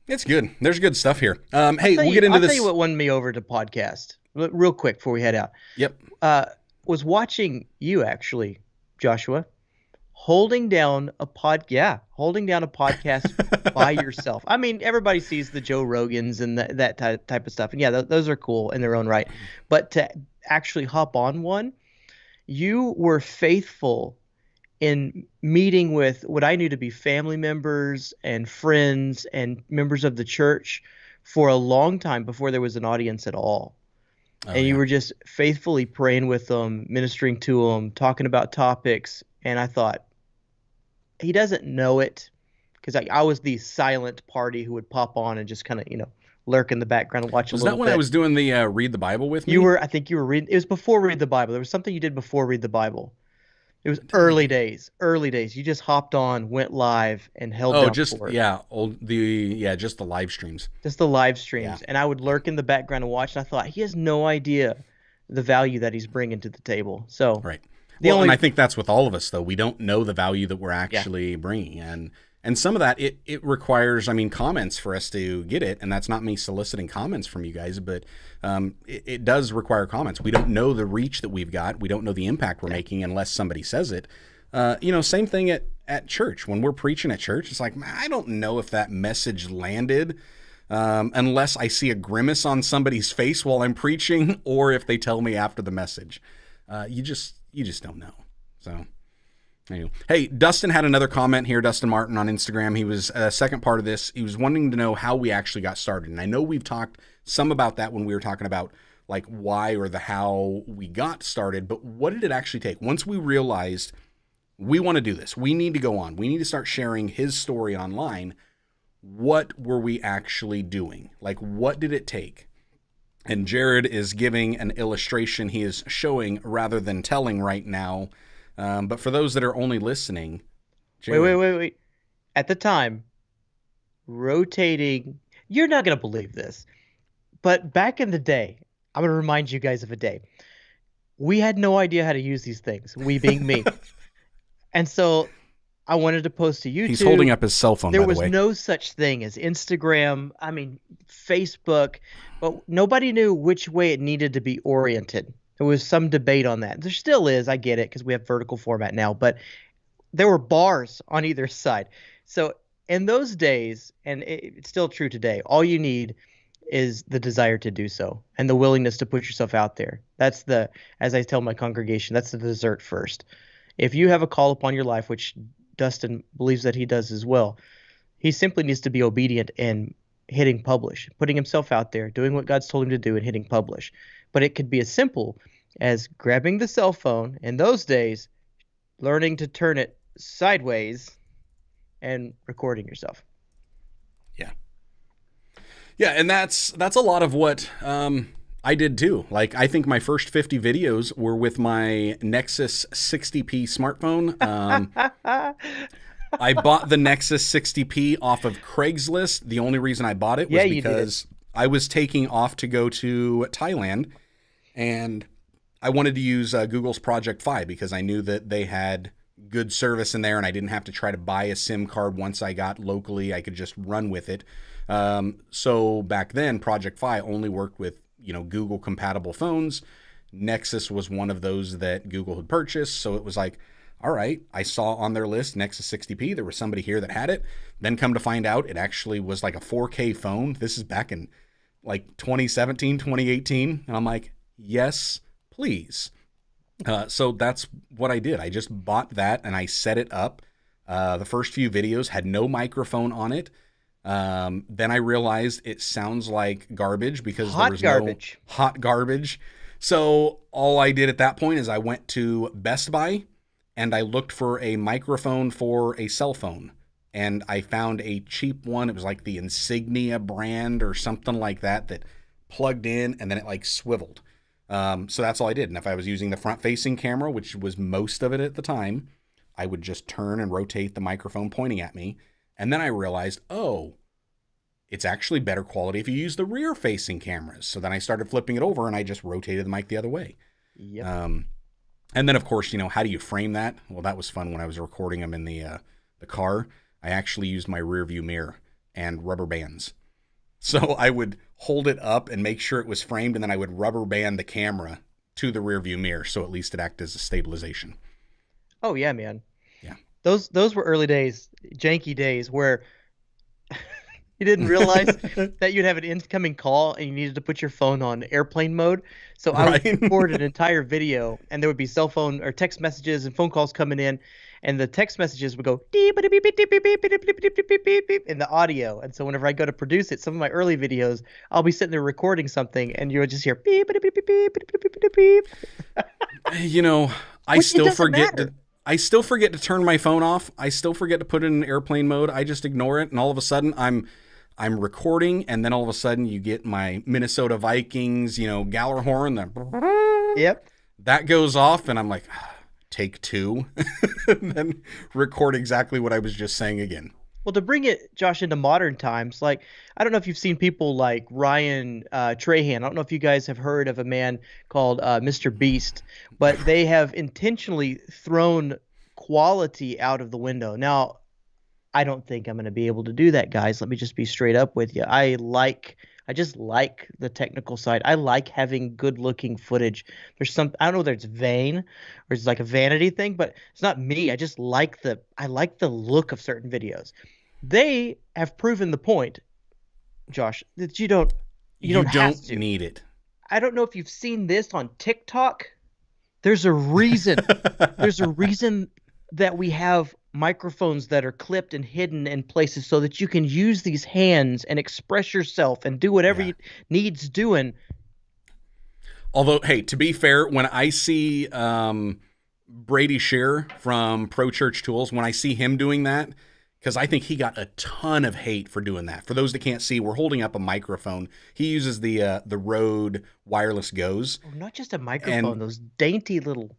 [SPEAKER 1] it's good. There's good stuff here. Hey, we'll get into this.
[SPEAKER 3] I'll tell you what won me over to podcast real quick before we head out.
[SPEAKER 1] Yep.
[SPEAKER 3] Was watching you, actually, Joshua, holding down a podcast by yourself. I mean, everybody sees the Joe Rogans and that type of stuff. And yeah, those are cool in their own right. But to actually hop on one, you were faithful in meeting with what I knew to be family members and friends and members of the church for a long time before there was an audience at all. You were just faithfully praying with them, ministering to them, talking about topics. And I thought, he doesn't know it, because I was the silent party who would pop on and just kind of, lurk in the background and watch a little bit.
[SPEAKER 1] Was that when I was doing the Read the Bible with me?
[SPEAKER 3] I think you were reading. It was before Read the Bible. There was something you did before Read the Bible. It was early days. You just hopped on, went live, and held down for it.
[SPEAKER 1] Just the live streams.
[SPEAKER 3] Just the live streams. Yeah. And I would lurk in the background and watch, and I thought, he has no idea the value that he's bringing to the table. So
[SPEAKER 1] right. And I think that's with all of us, though. We don't know the value that we're actually bringing. And some of that, it requires, comments for us to get it. And that's not me soliciting comments from you guys, but it does require comments. We don't know the reach that we've got. We don't know the impact we're making unless somebody says it. Same thing at church. When we're preaching at church, it's like, I don't know if that message landed unless I see a grimace on somebody's face while I'm preaching, or if they tell me after the message. You just don't know. So, anyway. Hey, Dustin had another comment here. Dustin Martin on Instagram. He was second part of this. He was wanting to know how we actually got started. And I know we've talked some about that when we were talking about like why or the how we got started. But what did it actually take? Once we realized we want to do this, we need to go on, we need to start sharing his story online. What were we actually doing? Like, what did it take? And Jared is giving an illustration. He is showing rather than telling right now. But for those that are only listening, Jared,
[SPEAKER 3] wait. At the time, rotating, you're not going to believe this, but back in the day, I'm going to remind you guys of a day. We had no idea how to use these things, we being me. And so I wanted to post to YouTube.
[SPEAKER 1] He's holding up his cell phone, by the way.
[SPEAKER 3] There was no such thing as Instagram, Facebook, but nobody knew which way it needed to be oriented. There was some debate on that. There still is. I get it, because we have vertical format now, but there were bars on either side. So in those days, and it's still true today, all you need is the desire to do so and the willingness to put yourself out there. That's as I tell my congregation, that's the dessert first. If you have a call upon your life, which Dustin believes that he does as well, he simply needs to be obedient and hitting publish, putting himself out there, doing what God's told him to do, and hitting publish. But it could be as simple as grabbing the cell phone in those days, learning to turn it sideways, and recording yourself.
[SPEAKER 1] Yeah, and that's a lot of what I did too. Like, I think my first 50 videos were with my Nexus 60p smartphone. I bought the Nexus 60p off of Craigslist. The only reason I bought it was because I was taking off to go to Thailand, And I wanted to use Google's Project Fi because I knew that they had good service in there and I didn't have to try to buy a SIM card once I got locally. I could just run with it. So back then, Project Fi only worked with, Google compatible phones. Nexus was one of those that Google had purchased. So it was like, all right, I saw on their list Nexus 60p. There was somebody here that had it. Then come to find out, it actually was like a 4K phone. This is back in like 2017, 2018. And I'm like, yes, please. So that's what I did. I just bought that and I set it up. The first few videos had no microphone on it. Then I realized it sounds like garbage because there was no hot garbage. So all I did at that point is I went to Best Buy and I looked for a microphone for a cell phone. And I found a cheap one. It was like the Insignia brand or something like that plugged in and then it like swiveled. So that's all I did. And if I was using the front-facing camera, which was most of it at the time, I would just turn and rotate the microphone pointing at me. And then I realized, it's actually better quality if you use the rear-facing cameras. So then I started flipping it over and I just rotated the mic the other way.
[SPEAKER 3] Yep.
[SPEAKER 1] And then, of course, how do you frame that? Well, that was fun when I was recording them in the car. I actually used my rear view mirror and rubber bands. So I would hold it up and make sure it was framed, and then I would rubber band the camera to the rear view mirror, so at least it acted as a stabilization.
[SPEAKER 3] Oh, yeah, man.
[SPEAKER 1] Yeah.
[SPEAKER 3] Those were early days, janky days, where you didn't realize that you'd have an incoming call and you needed to put your phone on airplane mode. So I would record an entire video and there would be cell phone or text messages and phone calls coming in, and the text messages would go in the audio. And so whenever I go to produce it, some of my early videos, I'll be sitting there recording something and you would just hear beep, beep, beep, beep, beep, beep, beep.
[SPEAKER 1] I still forget to turn my phone off. I still forget to put it in airplane mode. I just ignore it. And all of a sudden I'm recording, and then all of a sudden you get my Minnesota Vikings, Gallarhorn.
[SPEAKER 3] Yep.
[SPEAKER 1] That goes off, and I'm like, take two, and then record exactly what I was just saying again.
[SPEAKER 3] Well, to bring it, Josh, into modern times, like, I don't know if you've seen people like Ryan Trahan. I don't know if you guys have heard of a man called Mr. Beast, but they have intentionally thrown quality out of the window. Now, I don't think I'm going to be able to do that, guys. Let me just be straight up with you. I just like the technical side. I like having good looking footage. I don't know whether it's vain or it's like a vanity thing, but it's not me. I just like the look of certain videos. They have proven the point, Josh, that you don't
[SPEAKER 1] need it.
[SPEAKER 3] I don't know if you've seen this on TikTok. There's a reason. There's a reason that we have microphones that are clipped and hidden in places so that you can use these hands and express yourself and do whatever you needs doing.
[SPEAKER 1] Although, hey, to be fair, when I see Brady Shearer from Pro Church Tools, when I see him doing that, because I think he got a ton of hate for doing that. For those that can't see, we're holding up a microphone. He uses the Rode Wireless Goes.
[SPEAKER 3] Oh, not just a microphone, those dainty little...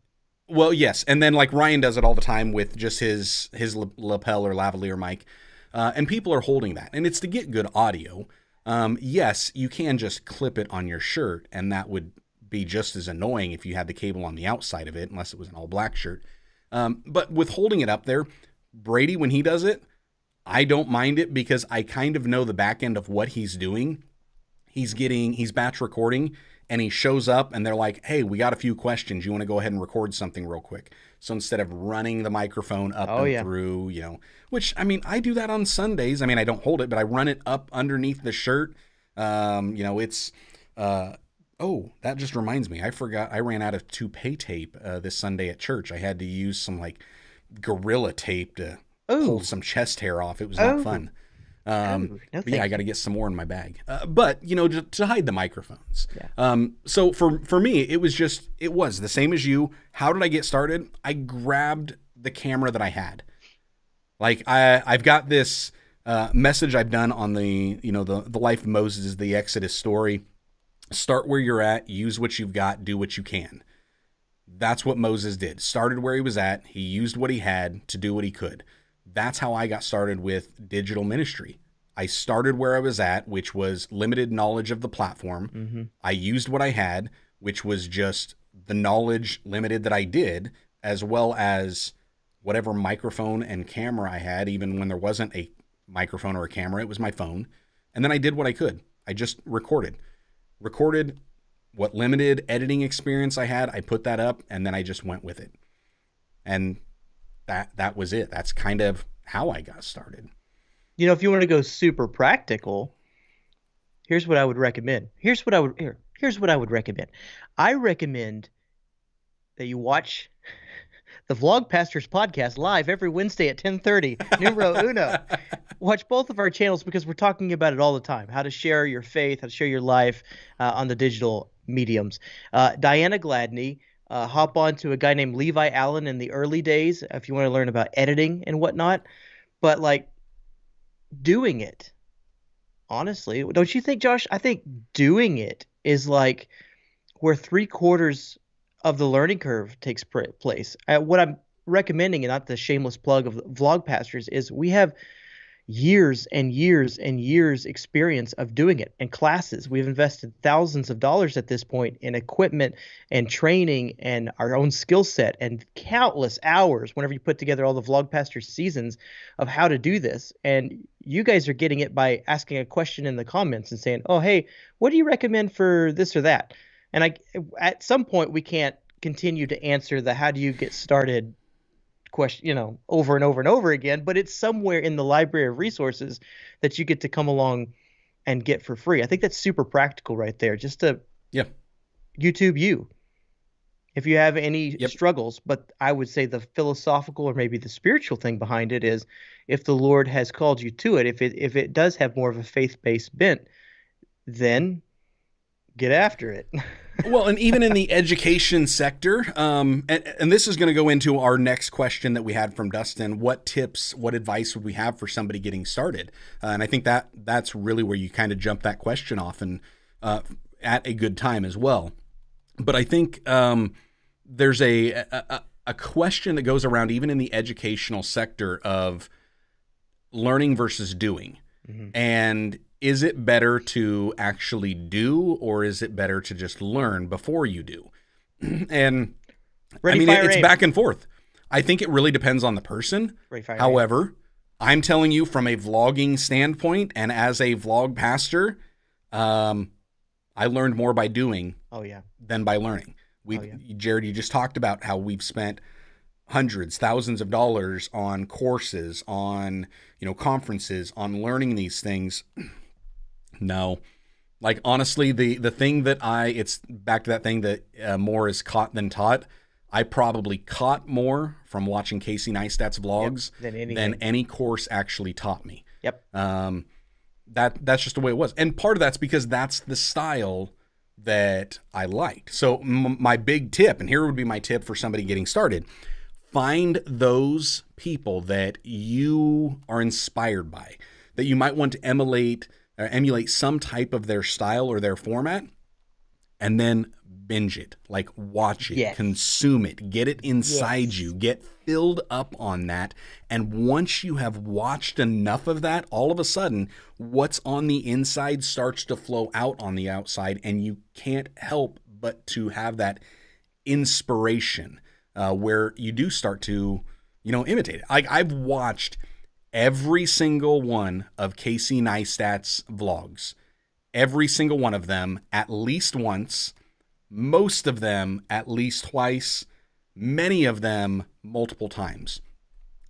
[SPEAKER 1] Well, yes, and then like Ryan does it all the time with just his lapel or lavalier mic, and people are holding that, and it's to get good audio. Yes, you can just clip it on your shirt, and that would be just as annoying if you had the cable on the outside of it, unless it was an all-black shirt. But with holding it up there, Brady, when he does it, I don't mind it because I kind of know the back end of what he's doing. He's batch recording, and he shows up and they're like, hey, we got a few questions. You want to go ahead and record something real quick? So instead of running the microphone up through, which, I mean, I do that on Sundays. I mean, I don't hold it, but I run it up underneath the shirt. That just reminds me. I forgot I ran out of toupee tape this Sunday at church. I had to use some like Gorilla tape to pull some chest hair off. It was not fun. I got to get some more in my bag. But to hide the microphones. Yeah. So for me, it was the same as you. How did I get started? I grabbed the camera that I had. Like I've got this message I've done on the life of Moses, the Exodus story. Start where you're at, use what you've got, do what you can. That's what Moses did. Started where he was at. He used what he had to do what he could. That's how I got started with digital ministry. I started where I was at, which was limited knowledge of the platform. Mm-hmm. I used what I had. which was just the knowledge limited that I did, as well as whatever microphone and camera I had, even when there wasn't a microphone or a camera, it was my phone. And then I did what I could. I just recorded what limited editing experience I had. I put that up, and then I just went with it. And that was it. That's kind of how I got started.
[SPEAKER 3] You know, if you want to go super practical, here's what I would recommend. Here's what I would recommend. I recommend that you watch the Vlog Pastors podcast live every Wednesday at 10:30. Numero uno. Watch both of our channels because we're talking about it all the time. How to share your faith, how to share your life on the digital mediums. Diana Gladney, hop on to a guy named Levi Allen in the early days if you want to learn about editing and whatnot. But like doing it, honestly, don't you think, Josh? I think doing it is like where 3/4 of the learning curve takes place. What I'm recommending, and not the shameless plug of Vlog Pastors, is we have years and years and years experience of doing it and classes. We've invested thousands of dollars at this point in equipment and training and our own skill set and countless hours whenever you put together all the Vlog Pastor seasons of how to do this. And you guys are getting it by asking a question in the comments and saying, oh, hey, what do you recommend for this or that? And at some point we can't continue to answer the how do you get started question, over and over and over again, but it's somewhere in the library of resources that you get to come along and get for free. I think that's super practical right there. Just to YouTube you if you have any struggles. But I would say the philosophical or maybe the spiritual thing behind it is if the Lord has called you to it, if it does have more of a faith-based bent, then get after it.
[SPEAKER 1] Well, and even in the education sector, and this is going to go into our next question that we had from Dustin. What tips, what advice would we have for somebody getting started? And I think that's really where you kind of jump that question off and at a good time as well. But I think there's a question that goes around even in the educational sector of learning versus doing. Mm-hmm. And is it better to actually do, or is it better to just learn before you do? And it's back and forth. I think it really depends on the person. However, I'm telling you from a vlogging standpoint and as a vlog pastor, I learned more by doing than by learning. Jared, you just talked about how we've spent hundreds, thousands of dollars on courses, on conferences, on learning these things. No, like honestly, the thing that it's back to that thing that more is caught than taught. I probably caught more from watching Casey Neistat's vlogs than any course actually taught me.
[SPEAKER 3] Yep.
[SPEAKER 1] That's just the way it was, and part of that's because that's the style that I liked. So my big tip, and here would be my tip for somebody getting started: find those people that you are inspired by, that you might want to emulate some type of their style or their format, and then binge it, like watch it, consume it, get it inside you, get filled up on that. And once you have watched enough of that, all of a sudden, what's on the inside starts to flow out on the outside, and you can't help but to have that inspiration where you do start to, imitate it. I've watched every single one of Casey Neistat's vlogs, every single one of them at least once, most of them at least twice, many of them multiple times,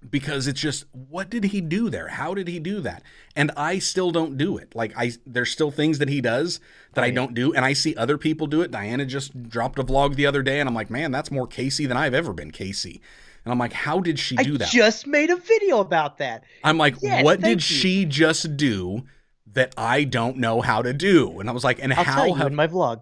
[SPEAKER 1] because it's just, what did he do there? How did he do that? And I still don't do it. Like there's still things that he does that I don't do, and I see other people do it. Diana just dropped a vlog the other day, and I'm like, man, that's more Casey than I've ever been Casey. And I'm like, how did she do that?
[SPEAKER 3] I just made a video about that.
[SPEAKER 1] I'm like, what did she just do that I don't know how to do? And I was like, and
[SPEAKER 3] I'll tell you in my vlog.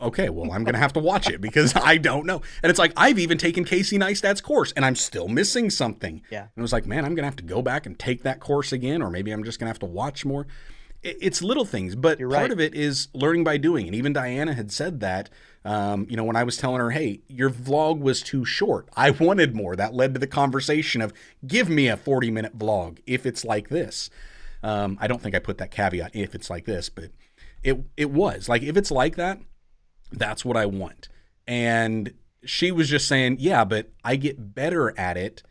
[SPEAKER 1] Okay, well, I'm going to have to watch it because I don't know. And it's like, I've even taken Casey Neistat's course and I'm still missing something.
[SPEAKER 3] Yeah.
[SPEAKER 1] And I was like, man, I'm going to have to go back and take that course again, or maybe I'm just going to have to watch more. It's little things, but part of it is learning by doing. And even Diana had said that, when I was telling her, hey, your vlog was too short. I wanted more. That led to the conversation of, give me a 40-minute vlog if it's like this. I don't think I put that caveat, if it's like this, but it was. Like, if it's like that, That's what I want. And she was just saying, yeah, but I get better at it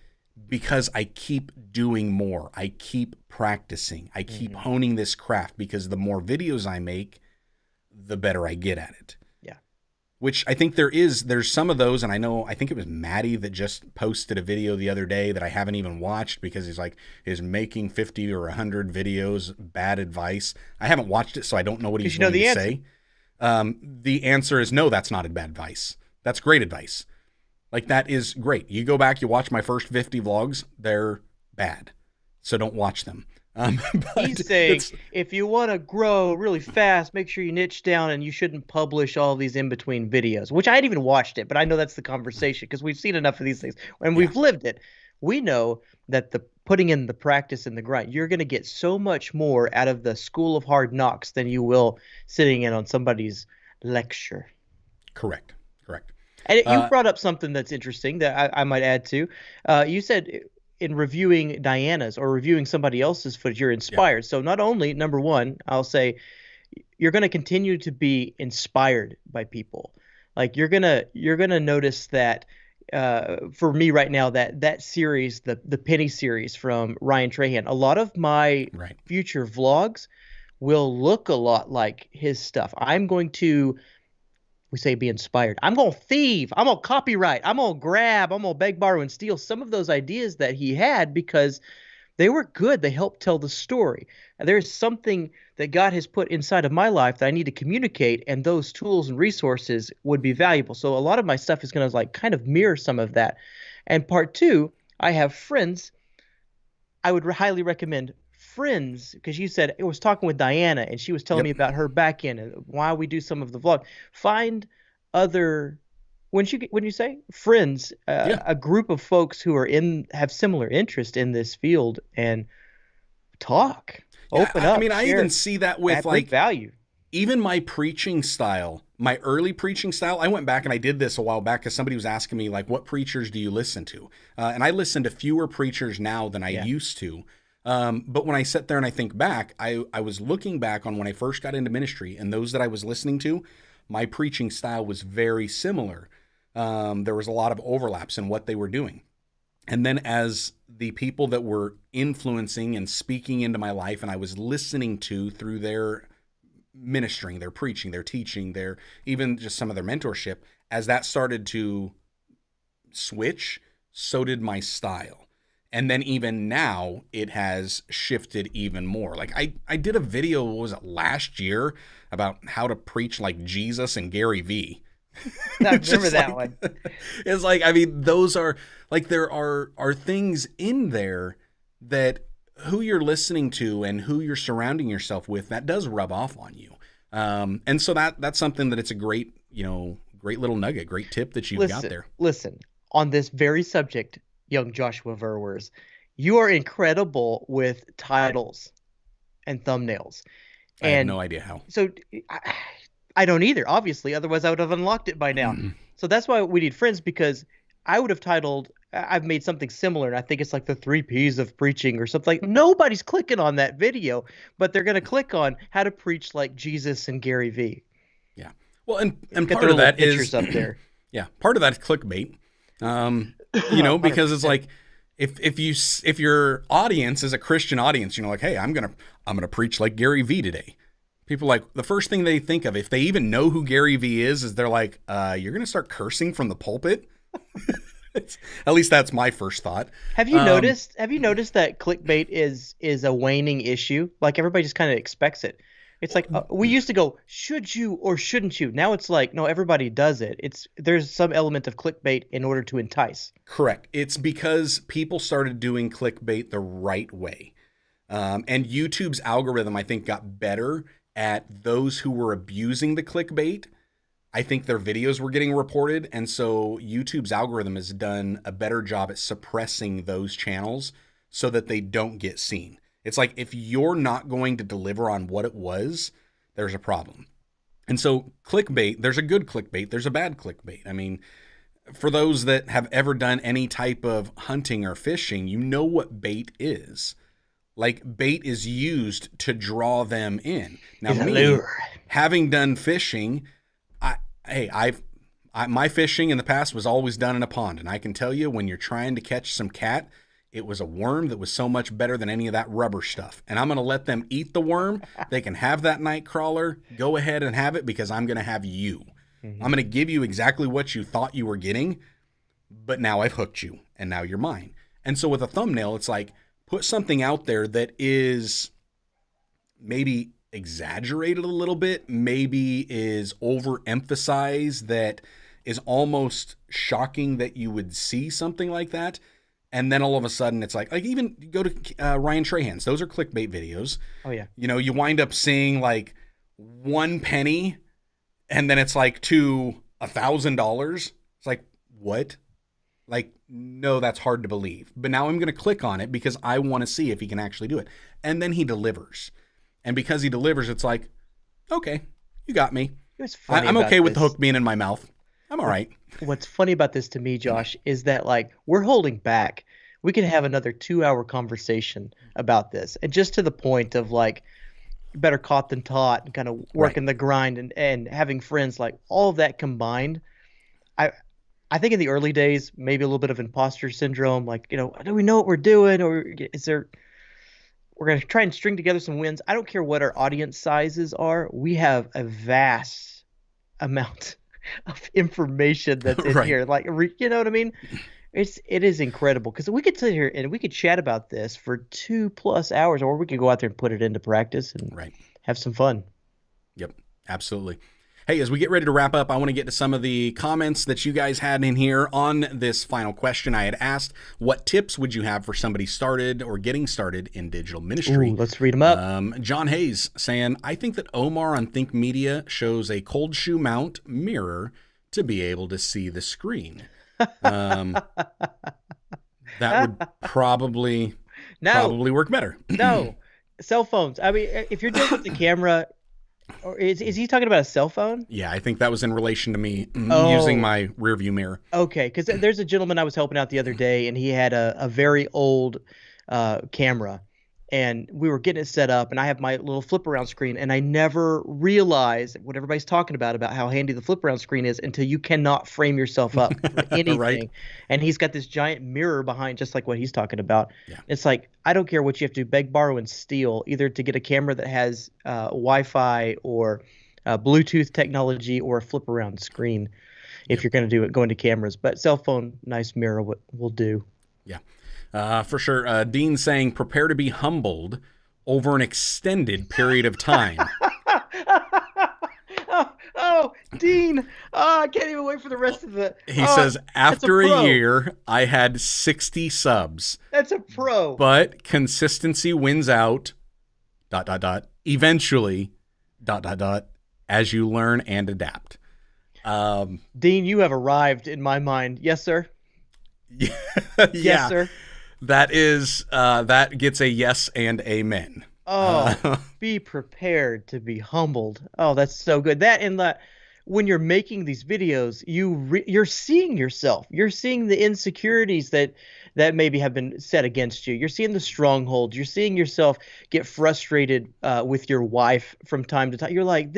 [SPEAKER 1] because I keep doing more. I keep practicing. I keep honing this craft, because the more videos I make, the better I get at it.
[SPEAKER 3] Yeah.
[SPEAKER 1] Which I think there's some of those. And I think it was Maddie that just posted a video the other day that I haven't even watched, because he's like, is making 50 or 100 videos bad advice? I haven't watched it, so I don't know what he's going to say. The answer is no, that's not a bad advice. That's great advice. Like, that is great. You go back, you watch my first 50 vlogs, they're bad. So don't watch them.
[SPEAKER 3] He's saying, if you want to grow really fast, make sure you niche down, and you shouldn't publish all these in-between videos, which I hadn't even watched it, but I know that's the conversation, because we've seen enough of these things, and we've lived it. We know that the putting in the practice and the grind, you're going to get so much more out of the school of hard knocks than you will sitting in on somebody's lecture.
[SPEAKER 1] Correct.
[SPEAKER 3] And you brought up something that's interesting that I might add to. You said in reviewing Diana's or reviewing somebody else's footage, you're inspired. So not only, number one, I'll say you're going to continue to be inspired by people. Like, you're gonna notice that for me right now, that series, the Penny series from Ryan Trahan, a lot of my future vlogs will look a lot like his stuff. I'm going to, we say, be inspired. I'm going to thieve. I'm going to copyright. I'm going to grab. I'm going to beg, borrow, and steal some of those ideas that he had, because they were good. They helped tell the story. And there's something that God has put inside of my life that I need to communicate, and those tools and resources would be valuable. So a lot of my stuff is going to kind of mirror some of that. And part two, I have friends. I would highly recommend friends, because you said it was talking with Diana, and she was telling me about her back end and why we do some of the vlog. Find other, when you say friends, a group of folks who have similar interest in this field, and talk, open up.
[SPEAKER 1] I mean, I even see that with
[SPEAKER 3] value.
[SPEAKER 1] Even my preaching style, my early preaching style. I went back and I did this a while back, because somebody was asking me, like, what preachers do you listen to? And I listen to fewer preachers now than I used to. But when I sit there and I think back, I was looking back on when I first got into ministry, and those that I was listening to, my preaching style was very similar. There was a lot of overlaps in what they were doing. And then as the people that were influencing and speaking into my life, and I was listening to through their ministering, their preaching, their teaching, their even just some of their mentorship, as that started to switch, so did my style. And then even now, it has shifted even more. Like, I did a video, what was it, last year, about how to preach like Jesus and Gary Vee.
[SPEAKER 3] I remember that one.
[SPEAKER 1] It's like, I mean, those are, like, there are things in there that who you're listening to and who you're surrounding yourself with, that does rub off on you. And so that's something that it's a great little nugget, great tip that you've got there.
[SPEAKER 3] Listen, on this very subject, young Joshua Verwers, you are incredible with titles and thumbnails.
[SPEAKER 1] I have no idea how.
[SPEAKER 3] So I don't either, obviously. Otherwise, I would have unlocked it by now. Mm-hmm. So that's why we need friends, because I would have titled, I've made something similar, and I think it's like the 3 Ps of preaching or something. Like, nobody's clicking on that video, but they're going to click on how to preach like Jesus and Gary Vee.
[SPEAKER 1] Yeah. Well, and part of that is
[SPEAKER 3] up there.
[SPEAKER 1] Yeah, part of that is clickbait. Because it's like, if your audience is a Christian audience, like, hey, I'm gonna preach like Gary Vee today. People, like, the first thing they think of, if they even know who Gary Vee is they're like, you're gonna start cursing from the pulpit. At least that's my first thought.
[SPEAKER 3] Have you noticed that clickbait is a waning issue? Like, everybody just kind of expects it. It's like, we used to go, should you or shouldn't you? Now it's like, no, everybody does it. There's some element of clickbait in order to entice.
[SPEAKER 1] Correct. It's because people started doing clickbait the right way. And YouTube's algorithm, I think, got better at those who were abusing the clickbait. I think their videos were getting reported. And so YouTube's algorithm has done a better job at suppressing those channels so that they don't get seen. It's like, if you're not going to deliver on what it was, there's a problem. And so clickbait, there's a good clickbait, there's a bad clickbait. I mean, for those that have ever done any type of hunting or fishing, you know what bait is. Like, bait is used to draw them in. Now, me, having done fishing, Hey, my fishing in the past was always done in a pond, and I can tell you when you're trying to catch some cat, it was a worm that was so much better than any of that rubber stuff. And I'm going to let them eat the worm. They can have that night crawler. Go ahead and have it because I'm going to have you. Mm-hmm. I'm going to give you exactly what you thought you were getting, but now I've hooked you, and now you're mine. And so with a thumbnail, it's like put something out there that is maybe exaggerated a little bit, maybe is overemphasized, that is almost shocking that you would see something like that. And then all of a sudden it's like even go to Ryan Trahan's. Those are clickbait videos.
[SPEAKER 3] Oh, yeah.
[SPEAKER 1] You know, you wind up seeing like 1 penny and then it's like to $1,000. It's like, what? Like, no, that's hard to believe. But now I'm going to click on it because I want to see if he can actually do it. And then he delivers. And because he delivers, it's like, okay, you got me. I'm okay with the hook being in my mouth. I'm all right.
[SPEAKER 3] What's funny about this to me, Josh, is that like we're holding back. We could have another 2-hour conversation about this. And just to the point of like better caught than taught and kind of working the grind and having friends, like all of that combined. I think in the early days, maybe a little bit of imposter syndrome, like, you know, do we know what we're doing? Or we're going to try and string together some wins. I don't care what our audience sizes are. We have a vast amount of information that's in here. Like, you know what I mean? It is incredible because we could sit here and we could chat about this for 2+ hours, or we could go out there and put it into practice and have some fun.
[SPEAKER 1] Yep, absolutely. Hey, as we get ready to wrap up, I want to get to some of the comments that you guys had in here on this final question. I had asked, what tips would you have for somebody started or getting started in digital ministry?
[SPEAKER 3] Ooh, let's read them up.
[SPEAKER 1] John Hayes saying, I think that Omar on Think Media shows a cold shoe mount mirror to be able to see the screen. That would probably work better.
[SPEAKER 3] No, cell phones. I mean, if you're doing with the camera, or is he talking about a cell phone?
[SPEAKER 1] Yeah, I think that was in relation to me using my rear view mirror.
[SPEAKER 3] Okay, because there's a gentleman I was helping out the other day, and he had a very old camera, and we were getting it set up, and I have my little flip around screen, and I never realized what everybody's talking about how handy the flip around screen is until you cannot frame yourself up for anything. And he's got this giant mirror behind, just like what he's talking about. Yeah. It's like, I don't care what you have to do, beg, borrow, and steal, either to get a camera that has Wi-Fi or Bluetooth technology or a flip around screen if you're going to do it, go into cameras. But cell phone, nice mirror will do.
[SPEAKER 1] Yeah. For sure. Dean saying, prepare to be humbled over an extended period of time.
[SPEAKER 3] oh, Dean. I can't even wait for the rest of it.
[SPEAKER 1] He says, after a year, I had 60 subs.
[SPEAKER 3] That's a pro.
[SPEAKER 1] But consistency wins out, ... eventually, ... as you learn and adapt.
[SPEAKER 3] Dean, you have arrived in my mind. Yes, sir.
[SPEAKER 1] Yeah.
[SPEAKER 3] Yes, sir.
[SPEAKER 1] That is, that gets a yes and amen.
[SPEAKER 3] Oh, be prepared to be humbled. Oh, that's so good. That and that when you're making these videos, you're seeing yourself. You're seeing the insecurities that maybe have been set against you. You're seeing the strongholds. You're seeing yourself get frustrated with your wife from time to time. You're like,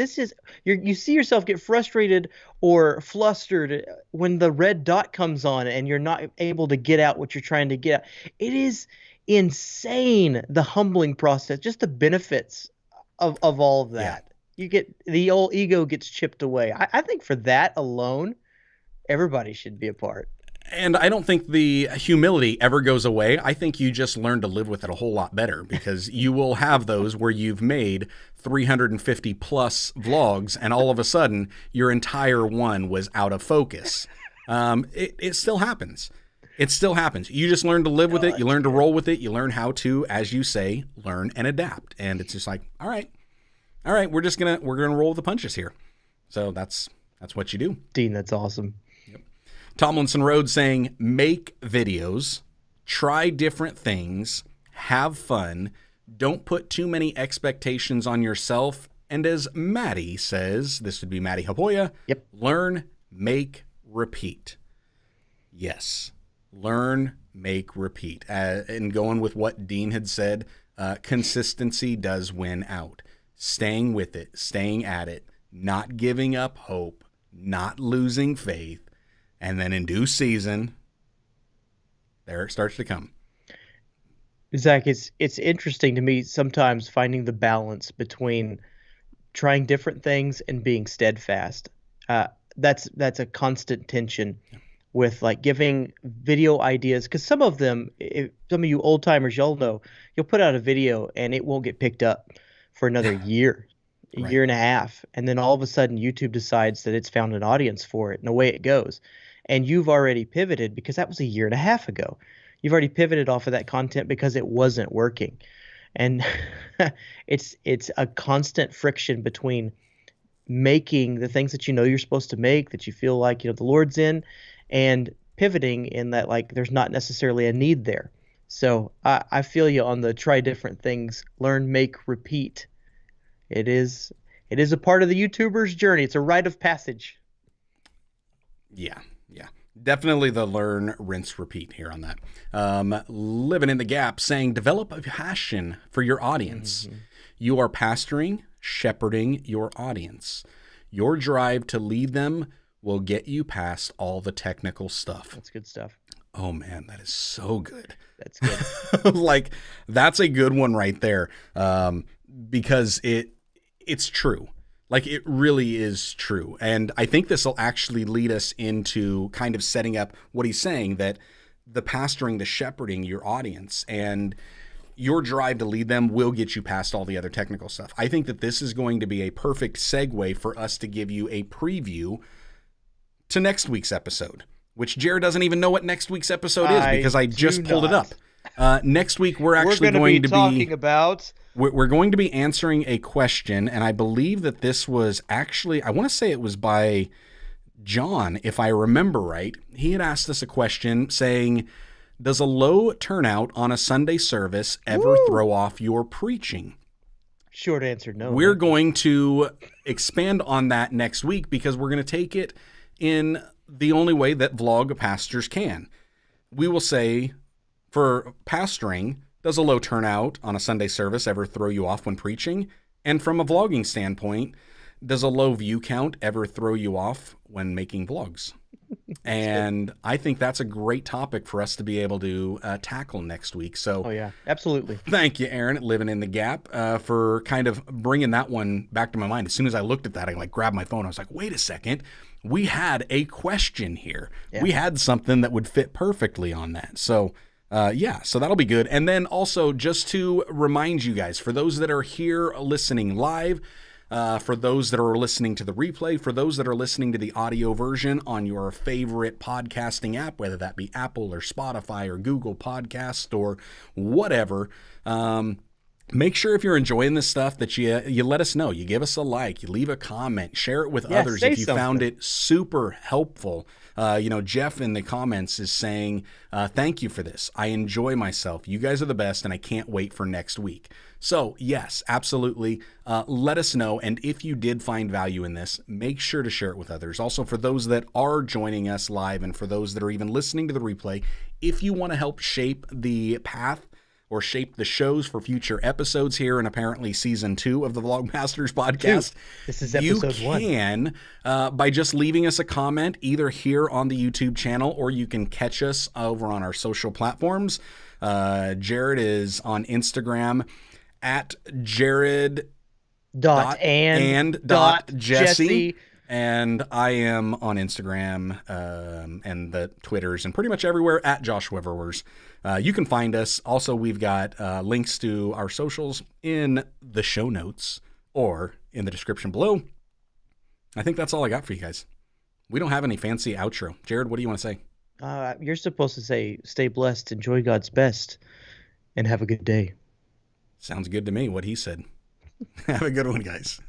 [SPEAKER 3] you see yourself get frustrated or flustered when the red dot comes on and you're not able to get out what you're trying to get out. It is insane, the humbling process, just the benefits of all of that. Yeah. You get the old ego gets chipped away. I think for that alone, everybody should be a part.
[SPEAKER 1] And I don't think the humility ever goes away. I think you just learn to live with it a whole lot better, because you will have those where you've made 350 plus vlogs and all of a sudden your entire one was out of focus. It still happens. It still happens. You just learn to live with it. You learn to roll with it. You learn how to, as you say, learn and adapt. And it's just like, all right, we're gonna roll with the punches here. So that's what you do.
[SPEAKER 3] Dean, that's awesome.
[SPEAKER 1] Yep. Tomlinson Road saying, make videos, try different things, have fun, don't put too many expectations on yourself. And as Maddie says, this would be Maddie Hapoya,
[SPEAKER 3] yep.
[SPEAKER 1] Learn, make, repeat. Yes. Learn, make, repeat. And going with what Dean had said, consistency does win out. Staying with it, staying at it, not giving up hope, not losing faith, and then in due season, there it starts to come.
[SPEAKER 3] Zach, it's interesting to me sometimes finding the balance between trying different things and being steadfast. That's a constant tension with like giving video ideas, because some of them, some of you old timers, y'all know, you'll put out a video and it won't get picked up for another year, a
[SPEAKER 1] Right.
[SPEAKER 3] year and a half, and then all of a sudden YouTube decides that it's found an audience for it, and away it goes. And you've already pivoted because that was a year and a half ago. You've already pivoted off of that content because it wasn't working. And it's a constant friction between making the things that you know you're supposed to make, that you feel like, the Lord's in, and pivoting in that, like, there's not necessarily a need there. So I feel you on the try different things, learn, make, repeat. It is a part of the YouTuber's journey. It's a rite of passage.
[SPEAKER 1] Yeah. Definitely the learn, rinse, repeat here on that. Living in the Gap saying, develop a passion for your audience. Mm-hmm. You are pastoring, shepherding your audience. Your drive to lead them will get you past all the technical stuff.
[SPEAKER 3] That's good stuff.
[SPEAKER 1] Oh man, that is so good.
[SPEAKER 3] That's good.
[SPEAKER 1] Like, that's a good one right there. Because it's true. Like, it really is true. And I think this will actually lead us into kind of setting up what he's saying, that the pastoring, the shepherding your audience, and your drive to lead them will get you past all the other technical stuff. I think that this is going to be a perfect segue for us to give you a preview to next week's episode, which Jared doesn't even know what next week's episode is because I just pulled it up. Next week, we're actually going to be
[SPEAKER 3] talking about...
[SPEAKER 1] We're going to be answering a question, and I believe that this was actually, I want to say it was by John, if I remember right. He had asked us a question saying, does a low turnout on a Sunday service ever throw off your preaching?
[SPEAKER 3] Short answer, no.
[SPEAKER 1] We're going to expand on that next week because we're going to take it in the only way that vlog pastors can. We will say, for pastoring, does a low turnout on a Sunday service ever throw you off when preaching? And from a vlogging standpoint, does a low view count ever throw you off when making vlogs? And I think that's a great topic for us to be able to tackle next week. So,
[SPEAKER 3] oh yeah, absolutely.
[SPEAKER 1] Thank you, Aaron, at Living in the Gap, for kind of bringing that one back to my mind. As soon as I looked at that, I grabbed my phone. I was like, wait a second. We had a question here. Yeah. We had something that would fit perfectly on that. So, so that'll be good. And then also, just to remind you guys, for those that are here listening live, for those that are listening to the replay, for those that are listening to the audio version on your favorite podcasting app, whether that be Apple or Spotify or Google Podcast or whatever, make sure if you're enjoying this stuff that you let us know. You give us a like, you leave a comment, share it with others if you found it super helpful. Jeff in the comments is saying, thank you for this. I enjoy myself. You guys are the best, and I can't wait for next week. So, yes, absolutely. Let us know. And if you did find value in this, make sure to share it with others. Also, for those that are joining us live and for those that are even listening to the replay, if you want to help shape the path or shape the shows for future episodes here and apparently season 2 of the Vlogmasters podcast.
[SPEAKER 3] This is episode 1.
[SPEAKER 1] You can, by just leaving us a comment either here on the YouTube channel, or you can catch us over on our social platforms. Jared is on Instagram at Jared Jesse. And I am on Instagram and the Twitters and pretty much everywhere at Joshua Verwers. You can find us. Also, we've got links to our socials in the show notes or in the description below. I think that's all I got for you guys. We don't have any fancy outro. Jared, what do you want to say?
[SPEAKER 3] You're supposed to say, stay blessed, enjoy God's best, and have a good day.
[SPEAKER 1] Sounds good to me, what he said. Have a good one, guys.